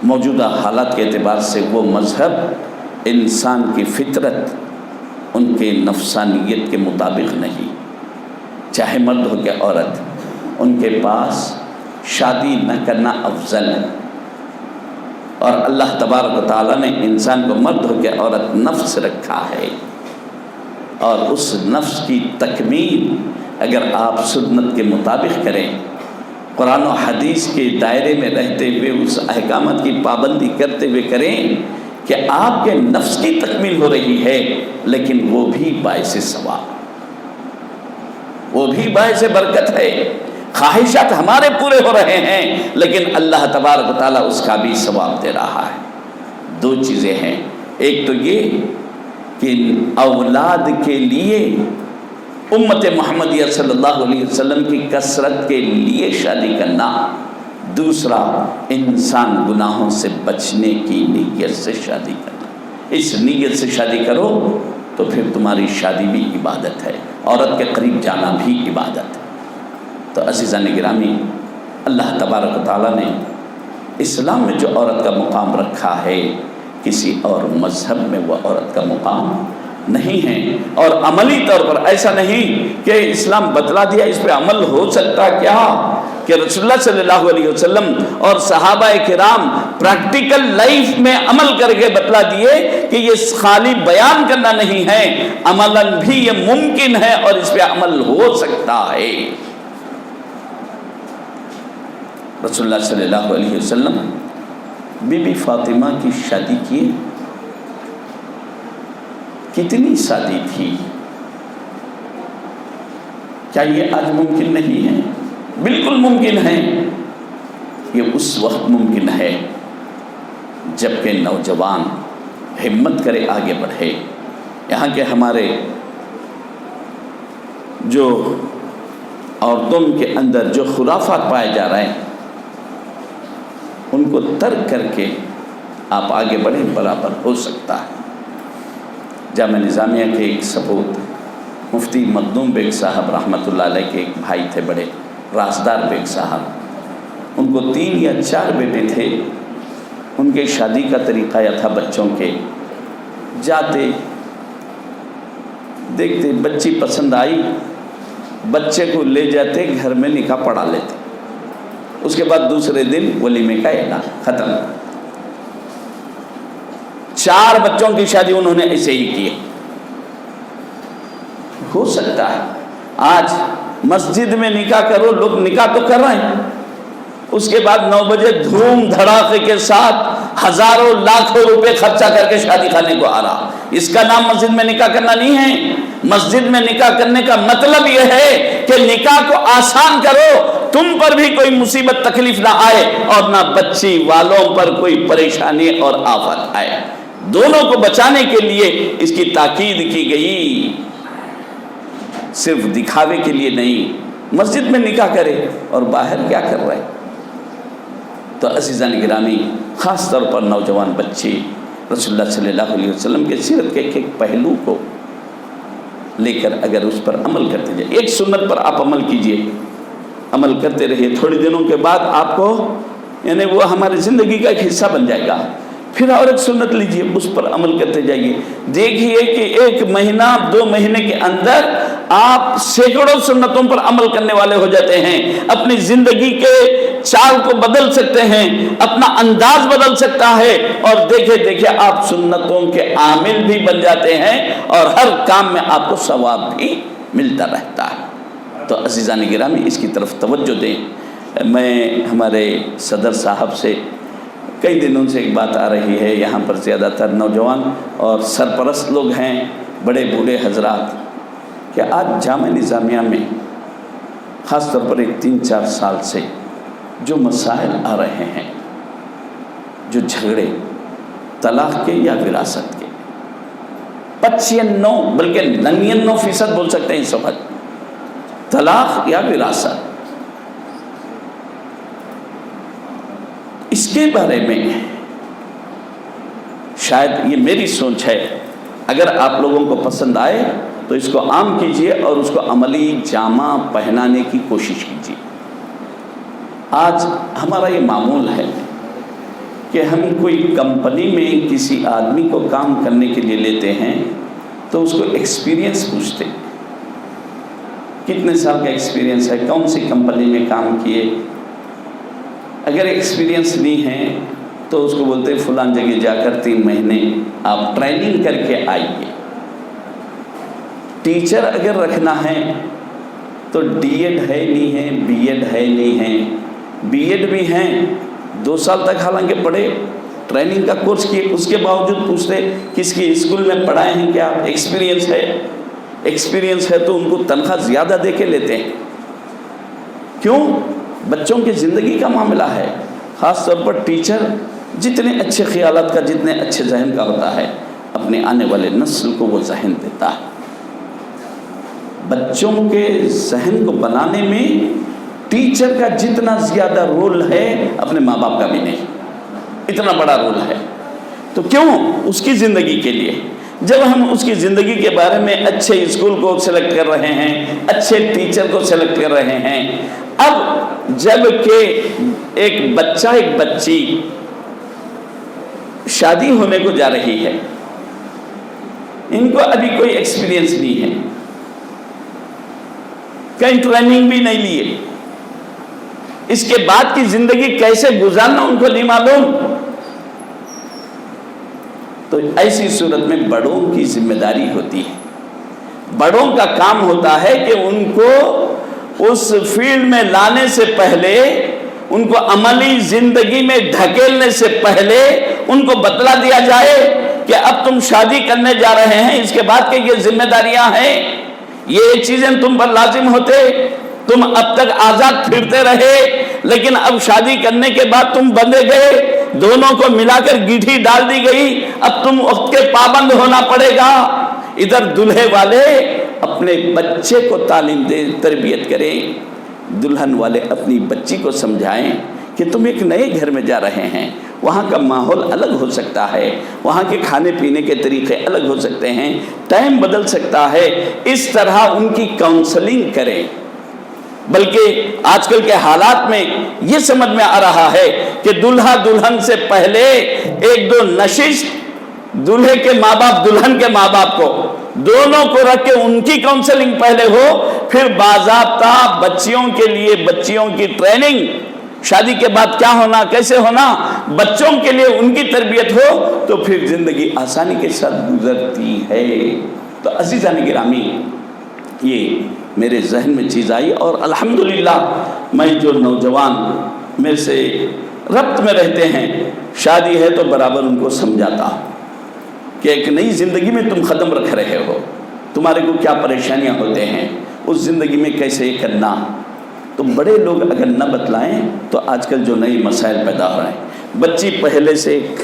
موجودہ حالات کے اعتبار سے وہ مذہب انسان کی فطرت، ان کے نفسانیت کے مطابق نہیں، چاہے مرد ہو یا عورت، ان کے پاس شادی نہ کرنا افضل ہے، اور اللہ تبارک و تعالیٰ نے انسان کو مرد ہو کے عورت نفس رکھا ہے، اور اس نفس کی تکمیل اگر آپ سنت کے مطابق کریں، قرآن و حدیث کے دائرے میں رہتے ہوئے اس احکامات کی پابندی کرتے ہوئے کریں کہ آپ کے نفس کی تکمیل ہو رہی ہے، لیکن وہ بھی باعث ثواب، وہ بھی باعث برکت ہے۔ خواہشات ہمارے پورے ہو رہے ہیں، لیکن اللہ تبارک و تعالیٰ اس کا بھی ثواب دے رہا ہے۔ دو چیزیں ہیں، ایک تو یہ کہ اولاد کے لیے امت محمدیہ صلی اللہ علیہ وسلم کی کثرت کے لیے شادی کرنا، دوسرا انسان گناہوں سے بچنے کی نیت سے شادی کرنا۔ اس نیت سے شادی کرو تو پھر تمہاری شادی بھی عبادت ہے، عورت کے قریب جانا بھی عبادت ہے۔ تو عزیزان گرامی، اللہ تبارک و تعالیٰ نے اسلام میں جو عورت کا مقام رکھا ہے، کسی اور مذہب میں وہ عورت کا مقام نہیں ہے۔ اور عملی طور پر ایسا نہیں کہ اسلام بتلا دیا، اس پہ عمل ہو سکتا کیا کہ رسول اللہ صلی اللہ علیہ وسلم اور صحابہ کرام پریکٹیکل لائف میں عمل کر کے بتلا دیے کہ یہ خالی بیان کرنا نہیں ہے، عملاً بھی یہ ممکن ہے اور اس پہ عمل ہو سکتا ہے۔ رسول اللہ صلی اللہ علیہ وسلم بی بی فاطمہ کی شادی کی، کتنی شادی تھی؟ کیا یہ آج ممکن نہیں ہے؟ بالکل ممکن ہے۔ یہ اس وقت ممکن ہے جبکہ نوجوان ہمت کرے، آگے بڑھے۔ یہاں کے ہمارے جو عورتوں کے اندر جو خرافات پائے جا رہے ہیں، ان کو ترک کر کے آپ آگے بڑھیں، برابر ہو سکتا ہے۔ جامعہ نظامیہ کے ایک سپوت مفتی مخدوم بیگ صاحب رحمۃ اللہ علیہ کے ایک بھائی تھے، بڑے رازدار بیگ صاحب، ان کو 3 یا 4 بیٹے تھے۔ ان کے شادی کا طریقہ یہ تھا، بچوں کے جاتے دیکھتے بچی پسند آئی، بچے کو لے جاتے، گھر میں نکاح پڑھا لیتے، اس کے بعد دوسرے دن ولیمے کا اعلان، ختم۔ 4 بچوں کی شادی انہوں نے ایسے ہی کی۔ ہو سکتا ہے آج مسجد میں نکاح کرو، لوگ نکاح تو کر رہے ہیں، اس کے بعد 9 بجے دھوم دھڑاکے کے ساتھ ہزاروں لاکھوں روپے خرچہ کر کے شادی خانے کو آ رہا۔ اس کا نام مسجد میں نکاح کرنا نہیں ہے۔ مسجد میں نکاح کرنے کا مطلب یہ ہے کہ نکاح کو آسان کرو، تم پر بھی کوئی مصیبت تکلیف نہ آئے اور نہ بچی والوں پر کوئی پریشانی اور آفت آئے۔ دونوں کو بچانے کے لیے اس کی تاکید کی گئی، صرف دکھاوے کے لیے نہیں۔ مسجد میں نکاح کرے اور باہر کیا کر رہے؟ تو عزیزان گرامی، خاص طور پر نوجوان بچے رسول اللہ صلی اللہ علیہ وسلم کے سیرت کے ایک پہلو کو لے کر اگر اس پر عمل کرتے جائیں، ایک سنت پر آپ عمل کیجئے، عمل کرتے رہیے، تھوڑی دنوں کے بعد آپ کو یعنی وہ ہماری زندگی کا ایک حصہ بن جائے گا۔ پھر اور ایک سنت لیجئے، اس پر عمل کرتے جائیے، دیکھیے کہ 1 مہینہ 2 مہینے کے اندر آپ سینکڑوں سنتوں پر عمل کرنے والے ہو جاتے ہیں، اپنی زندگی کے چال کو بدل سکتے ہیں، اپنا انداز بدل سکتا ہے، اور دیکھے آپ سنتوں کے عامل بھی بن جاتے ہیں اور ہر کام میں آپ کو ثواب بھی ملتا رہتا ہے۔ تو عزیزان گرامی، اس کی طرف توجہ دیں۔ میں ہمارے صدر صاحب سے کئی دنوں سے ایک بات آ رہی ہے، یہاں پر زیادہ تر نوجوان اور سرپرست لوگ ہیں، بڑے بوڑھے حضرات، کہ آج جامعہ نظامیہ میں خاص طور پر 3-4 سال سے جو مسائل آ رہے ہیں، جو جھگڑے طلاق کے یا وراثت کے، 95 بلکہ 99% بول سکتے ہیں اس وقت، طلاق یا وراثت، اس کے بارے میں شاید یہ میری سوچ ہے، اگر آپ لوگوں کو پسند آئے تو اس کو عام کیجئے اور اس کو عملی جامہ پہنانے کی کوشش کیجئے۔ آج ہمارا یہ معمول ہے کہ ہم کوئی کمپنی میں کسی آدمی کو کام کرنے کے لیے لیتے ہیں تو اس کو ایکسپیرینس پوچھتے، کتنے سال کا ایکسپیرینس ہے، کون سی کمپنی میں کام کیے، اگر ایکسپیرینس نہیں ہے تو اس کو بولتے ہیں فلاں جگہ جا کر 3 مہینے آپ ٹریننگ کر کے آئیے۔ ٹیچر اگر رکھنا ہے تو ڈی ایڈ ہے نہیں ہے، بی ایڈ ہے نہیں ہے، بی ایڈ بھی ہیں 2 سال تک حالانکہ پڑھے، ٹریننگ کا کورس کیے، اس کے باوجود پوچھتے کس کی اسکول میں پڑھائے ہیں کیا، ایکسپیرینس ہے، ایکسپیرینس ہے تو ان کو تنخواہ زیادہ دے کے لیتے ہیں۔ کیوں؟ بچوں کی زندگی کا معاملہ ہے، خاص طور پر ٹیچر جتنے اچھے خیالات کا، جتنے اچھے ذہن کا ہوتا ہے، اپنے آنے والے نسل کو وہ ذہن دیتا ہے۔ بچوں کے ذہن کو بنانے میں ٹیچر کا جتنا زیادہ رول ہے اپنے ماں باپ کا بھی نہیں، اتنا بڑا رول ہے۔ تو کیوں؟ اس کی زندگی کے لیے، جب ہم اس کی زندگی کے بارے میں اچھے اسکول کو سلیکٹ کر رہے ہیں، اچھے ٹیچر کو سلیکٹ کر رہے ہیں، اب جب کہ ایک بچہ ایک بچی شادی ہونے کو جا رہی ہے، ان کو ابھی کوئی ایکسپیرینس نہیں ہے، کہیں ٹریننگ بھی نہیں لیے، اس کے بعد کی زندگی کیسے گزارنا ان کو نہیں معلوم، تو ایسی صورت میں بڑوں کی ذمہ داری ہوتی ہے، بڑوں کا کام ہوتا ہے کہ ان کو اس فیلڈ میں لانے سے پہلے، ان کو عملی زندگی میں ڈھکیلنے سے پہلے ان کو بتلا دیا جائے کہ اب تم شادی کرنے جا رہے ہیں، اس کے بعد کہ یہ ذمہ داریاں ہیں، یہ چیزیں تم پر لازم ہوتے، تم اب تک آزاد پھرتے رہے، لیکن اب شادی کرنے کے بعد تم بندھے گئے، دونوں کو ملا کر گیٹھی ڈال دی گئی، اب تم وقت کے پابند ہونا پڑے گا۔ ادھر دلہے والے اپنے بچے کو تعلیم دیں، تربیت کریں، دلہن والے اپنی بچی کو سمجھائیں کہ تم ایک نئے گھر میں جا رہے ہیں، وہاں کا ماحول الگ ہو سکتا ہے، وہاں کے کھانے پینے کے طریقے الگ ہو سکتے ہیں، ٹائم بدل سکتا ہے، اس طرح ان کی کاؤنسلنگ کریں۔ بلکہ آج کل کے حالات میں یہ سمجھ میں آ رہا ہے کہ دلہا دلہن سے پہلے 1-2 نشست دلہے کے ماں باپ، دلہن کے ماں باپ کو، دونوں کو رکھ کے ان کی کاؤنسلنگ پہلے ہو، پھر باضابطہ بچیوں کے لیے بچیوں کی ٹریننگ، شادی کے بعد کیا ہونا، کیسے ہونا، بچوں کے لیے ان کی تربیت ہو، تو پھر زندگی آسانی کے ساتھ گزرتی ہے۔ تو عزیزان گرامی، یہ میرے ذہن میں چیز آئی، اور الحمدللہ میں جو نوجوان میرے سے ربط میں رہتے ہیں، شادی ہے تو برابر ان کو سمجھاتا کہ ایک نئی زندگی میں تم قدم رکھ رہے ہو، تمہارے کو کیا پریشانیاں ہوتے ہیں، اس زندگی میں کیسے یہ کرنا۔ تو بڑے لوگ اگر نہ بتلائیں تو آج کل جو نئی مسائل پیدا ہو رہے ہیں، بچی پہلے سے ایک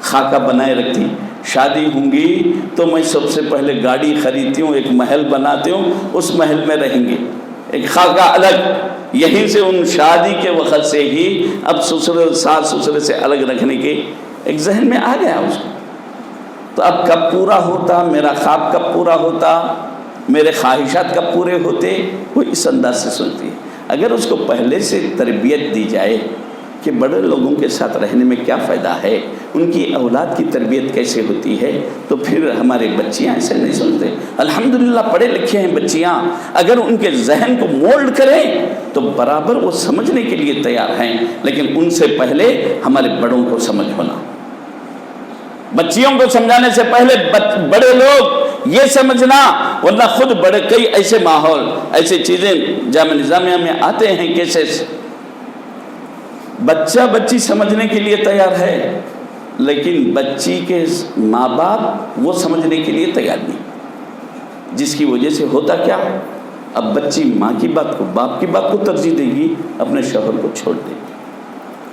خاکہ بنائے رکھتی، شادی ہوں گی تو میں سب سے پہلے گاڑی خریدتی ہوں، ایک محل بناتی ہوں، اس محل میں رہیں گے، ایک خاکہ الگ، یہیں سے ان شادی کے وقت سے ہی اب سسرے ساس سسرے سے الگ رکھنے کے ایک ذہن میں آ گیا اس کو۔ تو اب کب پورا ہوتا، میرا خواب کب پورا ہوتا، میرے خواہشات کب پورے ہوتے، وہ اس انداز سے سنتی ہے۔ اگر اس کو پہلے سے تربیت دی جائے کہ بڑے لوگوں کے ساتھ رہنے میں کیا فائدہ ہے، ان کی اولاد کی تربیت کیسے ہوتی ہے، تو پھر ہمارے بچیاں ایسے نہیں سنتے۔ الحمدللہ پڑھے لکھے ہیں بچیاں، اگر ان کے ذہن کو مولڈ کریں تو برابر وہ سمجھنے کے لیے تیار ہیں، لیکن ان سے پہلے ہمارے بڑوں کو سمجھ ہونا۔ بچیوں کو سمجھانے سے پہلے بڑے لوگ یہ سمجھنا، ورنہ خود بڑے کئی ایسے ماحول، ایسے چیزیں جامعہ نظامیہ میں آتے ہیں کیسز، بچہ بچی سمجھنے کے لیے تیار ہے، لیکن بچی کے ماں باپ وہ سمجھنے کے لیے تیار نہیں، جس کی وجہ سے ہوتا کیا، اب بچی ماں کی بات کو، باپ کی بات کو ترجیح دے گی، اپنے شوہر کو چھوڑ دے گی۔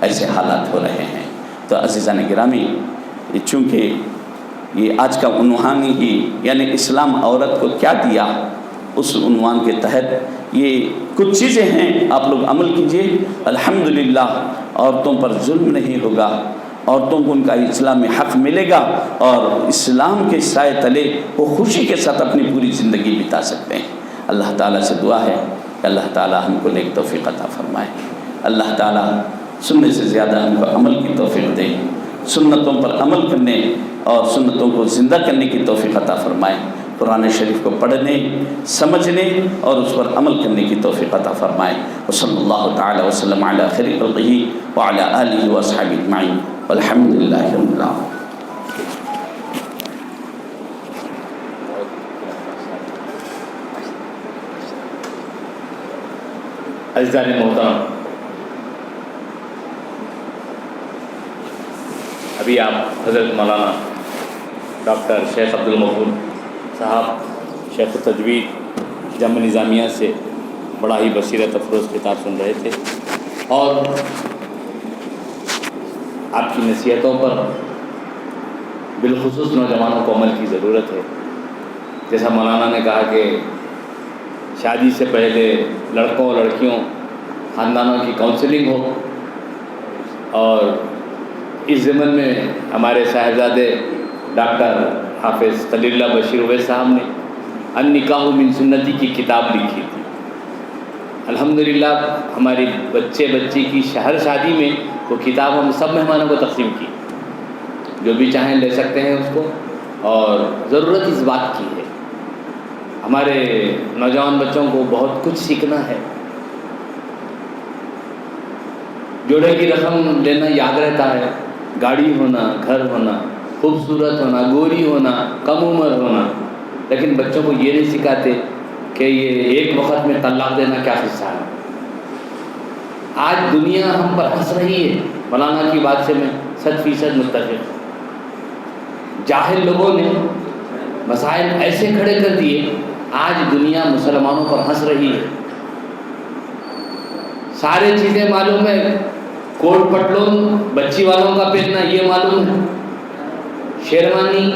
ایسے حالات ہو رہے ہیں۔ تو عزیزان گرامی، چونکہ یہ آج کا عنوان ہی یعنی اسلام عورت کو کیا دیا، اس عنوان کے تحت یہ کچھ چیزیں ہیں، آپ لوگ عمل کیجئے۔ الحمدللہ عورتوں پر ظلم نہیں ہوگا، عورتوں کو ان کا اسلام میں حق ملے گا، اور اسلام کے سائے تلے وہ خوشی کے ساتھ اپنی پوری زندگی بتا سکتے ہیں۔ اللہ تعالیٰ سے دعا ہے کہ اللہ تعالیٰ ہم کو نیک توفیق عطا فرمائے، اللہ تعالیٰ سننے سے زیادہ ہم کو عمل کی توفیق دے، سنتوں پر عمل کرنے اور سنتوں کو زندہ کرنے کی توفیق عطا فرمائے، قرآن شریف کو پڑھنے، سمجھنے اور اس پر عمل کرنے کی توفیق عطا فرمائے۔ وصلی اللہ تعالی وسلم علی خیر خلقہ وعلی آلہ واصحابہ اجمعین والحمد للہ رب العالمین۔ عزیزان محترم، ابھی آپ حضرت مولانا ڈاکٹر شیخ عبدالغفور صاحب شیخ التجوید جامعہ نظامیہ سے بڑا ہی بصیرت افروز خطاب سن رہے تھے، اور آپ کی نصیحتوں پر بالخصوص نوجوانوں کو عمل کی ضرورت ہے۔ جیسا مولانا نے کہا کہ شادی سے پہلے لڑکوں اور لڑکیوں خاندانوں کی کاؤنسلنگ ہو، اور اس ضمن میں ہمارے صاحبزادے ڈاکٹر حافظ خلیل اللہ بشیر اویس صاحب نے النکاح من سنتی کی کتاب لکھی تھی۔ الحمدللہ ہماری بچے بچی کی ہر شادی میں وہ کتاب ہم سب مہمانوں کو تقسیم کی، جو بھی چاہیں لے سکتے ہیں اس کو، اور ضرورت اس بات کی ہے، ہمارے نوجوان بچوں کو بہت کچھ سیکھنا ہے۔ جوڑے کی رقم لینا یاد رہتا ہے، گاڑی ہونا، گھر ہونا، خوبصورت ہونا، گوری ہونا، کم عمر ہونا، لیکن بچوں کو یہ نہیں سکھاتے کہ یہ ایک وقت میں طلاق دینا کیا قصہ ہے۔ آج دنیا ہم پر ہنس رہی ہے، مولانا کی بات سے میں 100% متفق۔ جاہل لوگوں نے مسائل ایسے کھڑے کر دیے، آج دنیا مسلمانوں پر ہنس رہی ہے۔ سارے چیزیں معلوم ہے، کوٹ پٹلون بچی والوں کا پہننا یہ معلوم ہے، شیروانی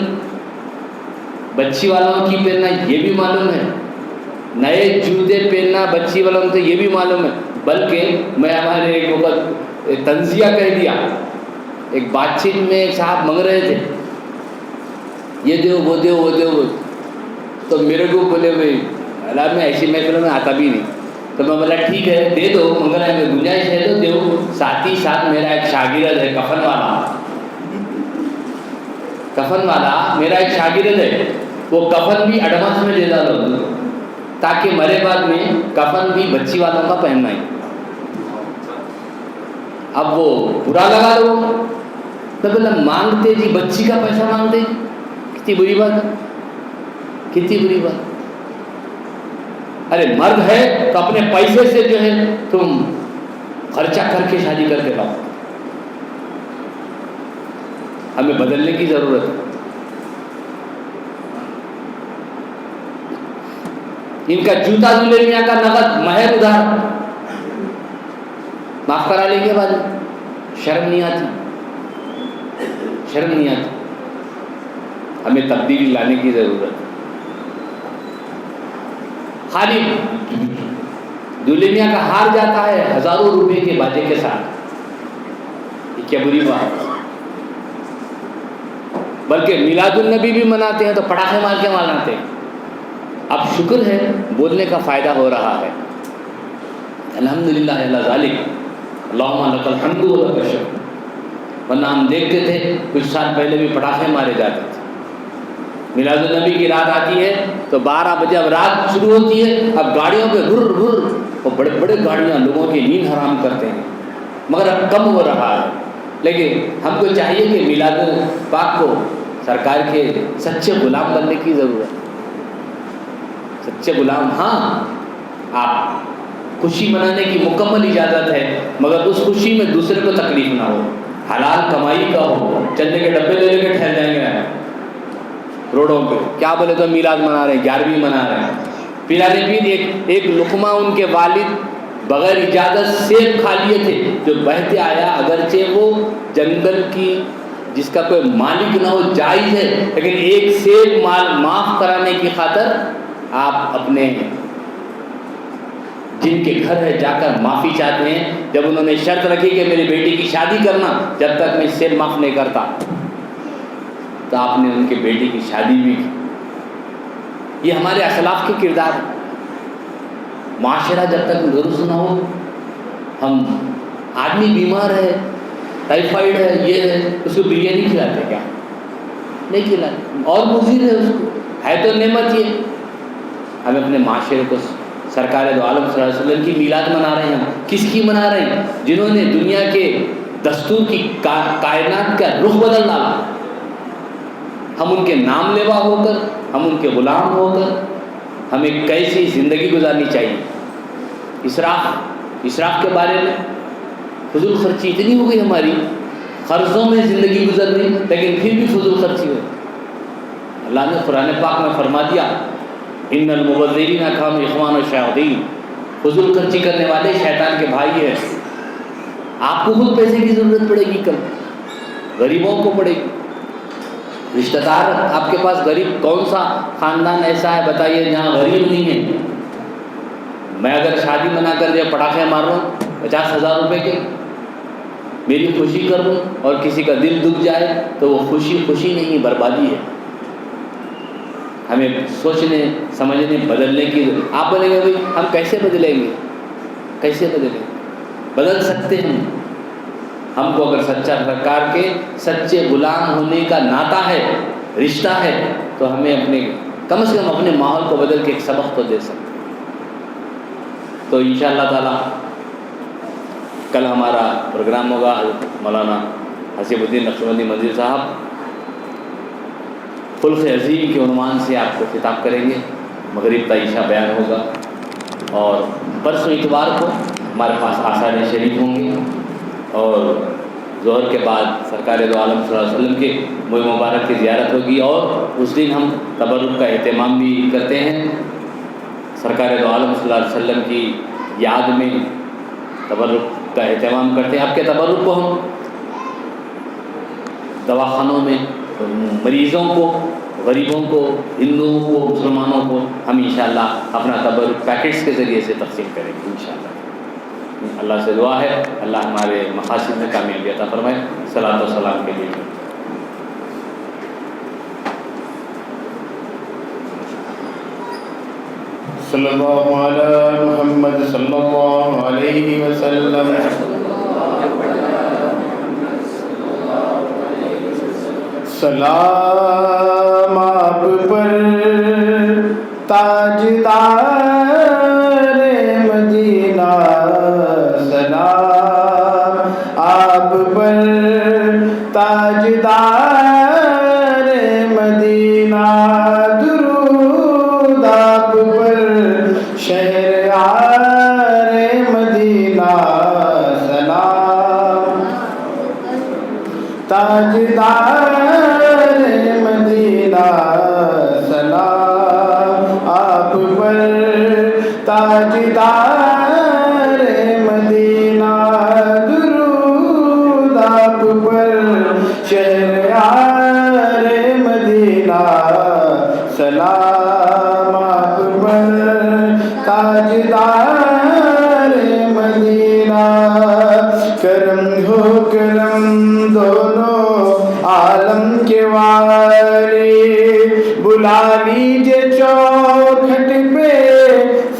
بچی والوں کی پہننا یہ بھی معلوم ہے، نئے جوتے پہننا بچی والوں کو یہ بھی معلوم ہے۔ بلکہ میں ہمارے ایک وقت تنزیہ کہہ دیا، ایک بات چیت میں ایک صاحب مانگ رہے تھے یہ دیو وہ دیو وہ دیو، تو میرے کو بولے بھائی اللہ میں ایسی محفلوں میں آتا بھی نہیں، تو میں بولا ٹھیک ہے دے دو، مگر میں گنجائش ہے تو دیو۔ ساتھ ہی ساتھ میرا ایک شاگرد ہے کفن والا میرا ایک شاگرد ہے، وہ کفن بھی ایڈوانس میں دے ڈالو تاکہ مرے بعد میں کفن بھی بچی والوں کا پہننا ہے۔ اب وہ برا لگا لو، میں بولا مانگتے جی بچی کا پیسہ مانگتے، کتنی بری بات ہے، کتنی بری بات۔ ارے مرد ہے تو اپنے پیسے سے جو ہے تم خرچہ کر کے شادی کر کے لاؤ۔ ہمیں بدلنے کی ضرورت ہے۔ ان کا جوتا دلہے میاں کا نقد مہر ادھار معاف کرا لیں گے، بعد شرم نہیں آتی، شرم نہیں آتی۔ ہمیں تبدیلی لانے کی ضرورت ہے۔ خالی دلہے میاں کا ہار جاتا ہے ہزاروں روپے کے باجے کے ساتھ، یہ کیا بری بات ہے۔ بلکہ میلاد النبی بھی مناتے ہیں تو پٹاخے مار کے مناتے ہیں۔ اب شکر ہے بولنے کا فائدہ ہو رہا ہے، الحمدللہ اللہ ذالک، اللہم لک الحمد و لک الشکر۔ ورنہ ہم دیکھتے تھے کچھ سال پہلے بھی پٹاخے مارے جاتے تھے۔ میلاد النبی کی رات آتی ہے تو 12 بجے اب رات شروع ہوتی ہے، اب گاڑیوں پہ گھر گھر، اور بڑے بڑے گاڑیاں لوگوں کی نیند حرام کرتے ہیں، مگر اب کم ہو رہا ہے۔ لیکن ہم کو چاہیے کہ میلاد پاک کو سرکار کے سچے غلام بننے کی ضرورت ہے، سچے غلام۔ ہاں آپ خوشی منانے کی مکمل اجازت ہے، مگر اس خوشی میں دوسرے کو تکلیف نہ ہو، حلال کمائی کا ہو۔ چندے کے ڈبے لے کے ٹھہر جائیں گے روڈوں پہ، کیا بولے تو میلاد منا رہے ہیں، 11ویں منا رہے ہیں، پلانے پیر ایک لقمہ ان کے والد بغیر اجازت سیب کھا لیے تھے جو بہتے آیا، اگرچہ وہ جنگل کی جس کا کوئی مالک نہ ہو جائز ہے، لیکن ایک سیب معاف کرانے کی خاطر آپ اپنے جن کے گھر ہے جا کر معافی چاہتے ہیں۔ جب انہوں نے شرط رکھی کہ میری بیٹی کی شادی کرنا جب تک میں سیب معاف نہیں کرتا، تو آپ نے ان کے بیٹی کی شادی بھی کی۔ یہ ہمارے اخلاق کے کردار، معاشرہ جب تک درست نہ ہو، ہم آدمی بیمار ہے، ٹائیفائڈ ہے، یہ ہے، اس کو بریانی کھلاتے کیا؟ نہیں کھلاتے، اور مضر ہے، اس کو ہے تو نعمت یہ۔ ہمیں اپنے معاشرے کو، سرکار دو عالم صلی اللہ علیہ وسلم کی میلاد منا رہے ہیں، کس کی منا رہے ہیں؟ جنہوں نے دنیا کے دستور کی کائنات کا رخ بدل ڈالا۔ ہم ان کے نام لیوا ہو کر، ہم ان کے غلام ہو کر، ہمیں کیسی زندگی گزارنی چاہیے؟ اسراف کے بارے میں فضول خرچی اتنی ہو گئی ہماری، قرضوں میں زندگی گزر رہی، لیکن پھر بھی فضول خرچی ہوئی۔ اللہ نے قرآن پاک میں فرما دیا، ان المبذرین کانوا اخوان الشیاطین، فضول خرچی کرنے والے شیطان کے بھائی ہیں۔ آپ کو خود پیسے کی ضرورت پڑے گی، کل غریبوں کو پڑے گی۔ رشتہ دار آپ کے پاس غریب، کون سا خاندان ایسا ہے بتائیے جہاں غریب نہیں ہے؟ میں اگر شادی منا کر جو پٹاخے مار رہا ہوں 50,000 روپے کے، میری خوشی کروں اور کسی کا دل دکھ جائے تو وہ خوشی نہیں، بربادی ہے۔ ہمیں سوچنے سمجھنے بدلنے کی، آپ بولیں گے بھائی ہم کیسے بدلیں گے؟ کیسے بدلیں؟ بدل سکتے ہیں ہم کو، اگر سچا سرکار کے سچے غلام ہونے کا ناطہ ہے، رشتہ ہے، تو ہمیں اپنے کم سے کم اپنے ماحول کو بدل کے ایک سبق تو دے سکتے۔ تو انشاءاللہ تعالی کل ہمارا پروگرام ہوگا، مولانا حسیب الدین نقشبندی منظر صاحب خلق عظیم کے عنوان سے آپ کو خطاب کریں گے، مغرب تا عشاء بیان ہوگا، اور پرسوں اتوار کو ہمارے پاس آثار شریف ہوں گے، اور ظہر کے بعد سرکار دو عالم صلی اللہ علیہ وسلم کے موئے مبارک کی زیارت ہوگی، اور اس دن ہم تبرک کا اہتمام بھی کرتے ہیں۔ سرکار دو عالم صلی اللہ علیہ وسلم کی یاد میں تبرک کا اہتمام کرتے ہیں۔ آپ کے تبرک کو ہم دواخانوں میں مریضوں کو، غریبوں کو، ہندوؤں کو، مسلمانوں کو ہم انشاءاللہ اپنا تبرک پیکٹس کے ذریعے سے تقسیم کریں گے انشاءاللہ۔ اللہ سے دعا ہے اللہ ہمارے مقاصد میں کامیابی عطا فرمائے۔ صلاۃ و سلام کے لیے صلی اللہ علی محمد صلی اللہ علیہ وسلم۔ سلام آپ پر تاجدار مدینہ، سلام آپ پر تاجدار مدینہ، درود آپ پر شہریار مدینہ، سلام تاجدار مدینہ، سلام آپ پر تاجدار مدینہ، درود آپ پر شہریار مدینہ، سلام آپ پر تاجدار مدینہ۔ کرم ہو کرم دونوں عالم کے والی، بلا لیجے چوکھٹ پہ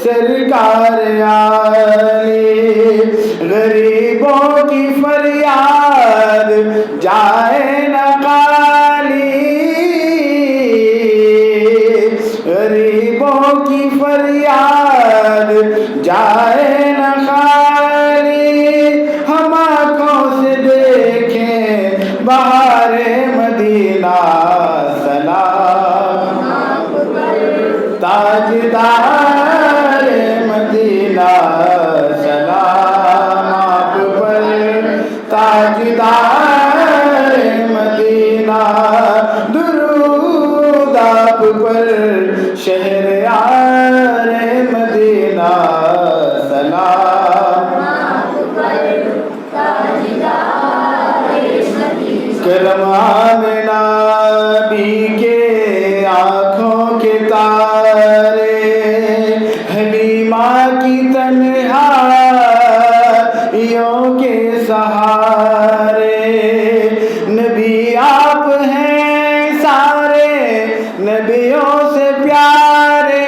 سرکار عالی، غریبوں کی فریاد جائے نہ خالی، غریبوں کی فریاد جائے نہ خالی، ہم آنکھوں سے دیکھیں بہار مدینہ، سلام تاجدار مدینہ، پر شہریار مدینہ سلام کرم آمنہ بی کے آنکھوں کے تارے حلیمہ کی تنہائیوں کے سہارے نبی آپ ہیں سارے نبیوں سے پیارے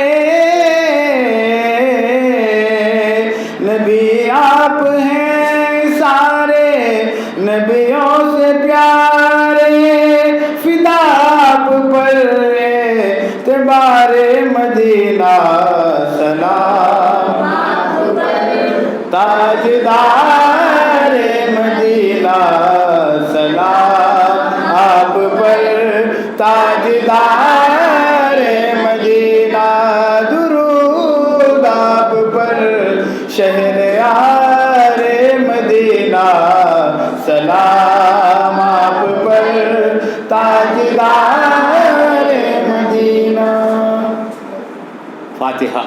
نبی آپ ہیں سارے نبیوں سے پیارے فدا آپ پر اعتبار مدینہ سلام تاجدار مدینہ سلام آپ پر تاجدار مدینہ درود آپ پر شہریار مدینہ سلام آپ پر تاجدار مدینہ. فاتحہ.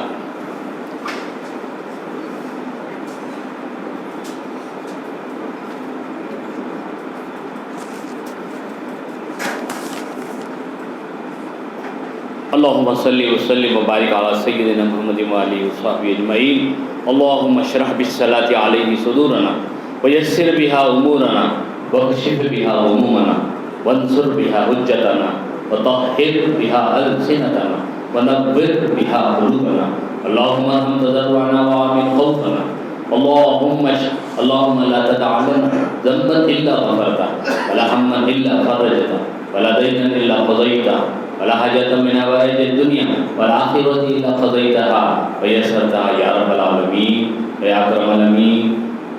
اللهم صل وسلم وبارك على سيدنا محمد وآله وصحبه أجمعين. اللهم اشرح بالصلاة عليه صدورنا ويسر بها أمورنا واكشف بها همومنا وانصر بها حجتنا وطهر بها ألسنتنا ونور بها قلوبنا. اللهم ارحم تضرعنا وآمن خوفنا. اللهم لا تدع لنا ذنبا إلا غفرته ولا هما إلا فرجته ولا دينا إلا قضيته ولا حاجة من حوائج الدنيا والآخرة إلا قضيتها ويسرتها يا رب العالمين يا أكرم الأكرمين.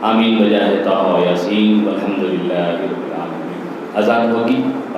آمين بجاہ طه و یاسین والحمد للہ رب العالمین. اذان ہوگی.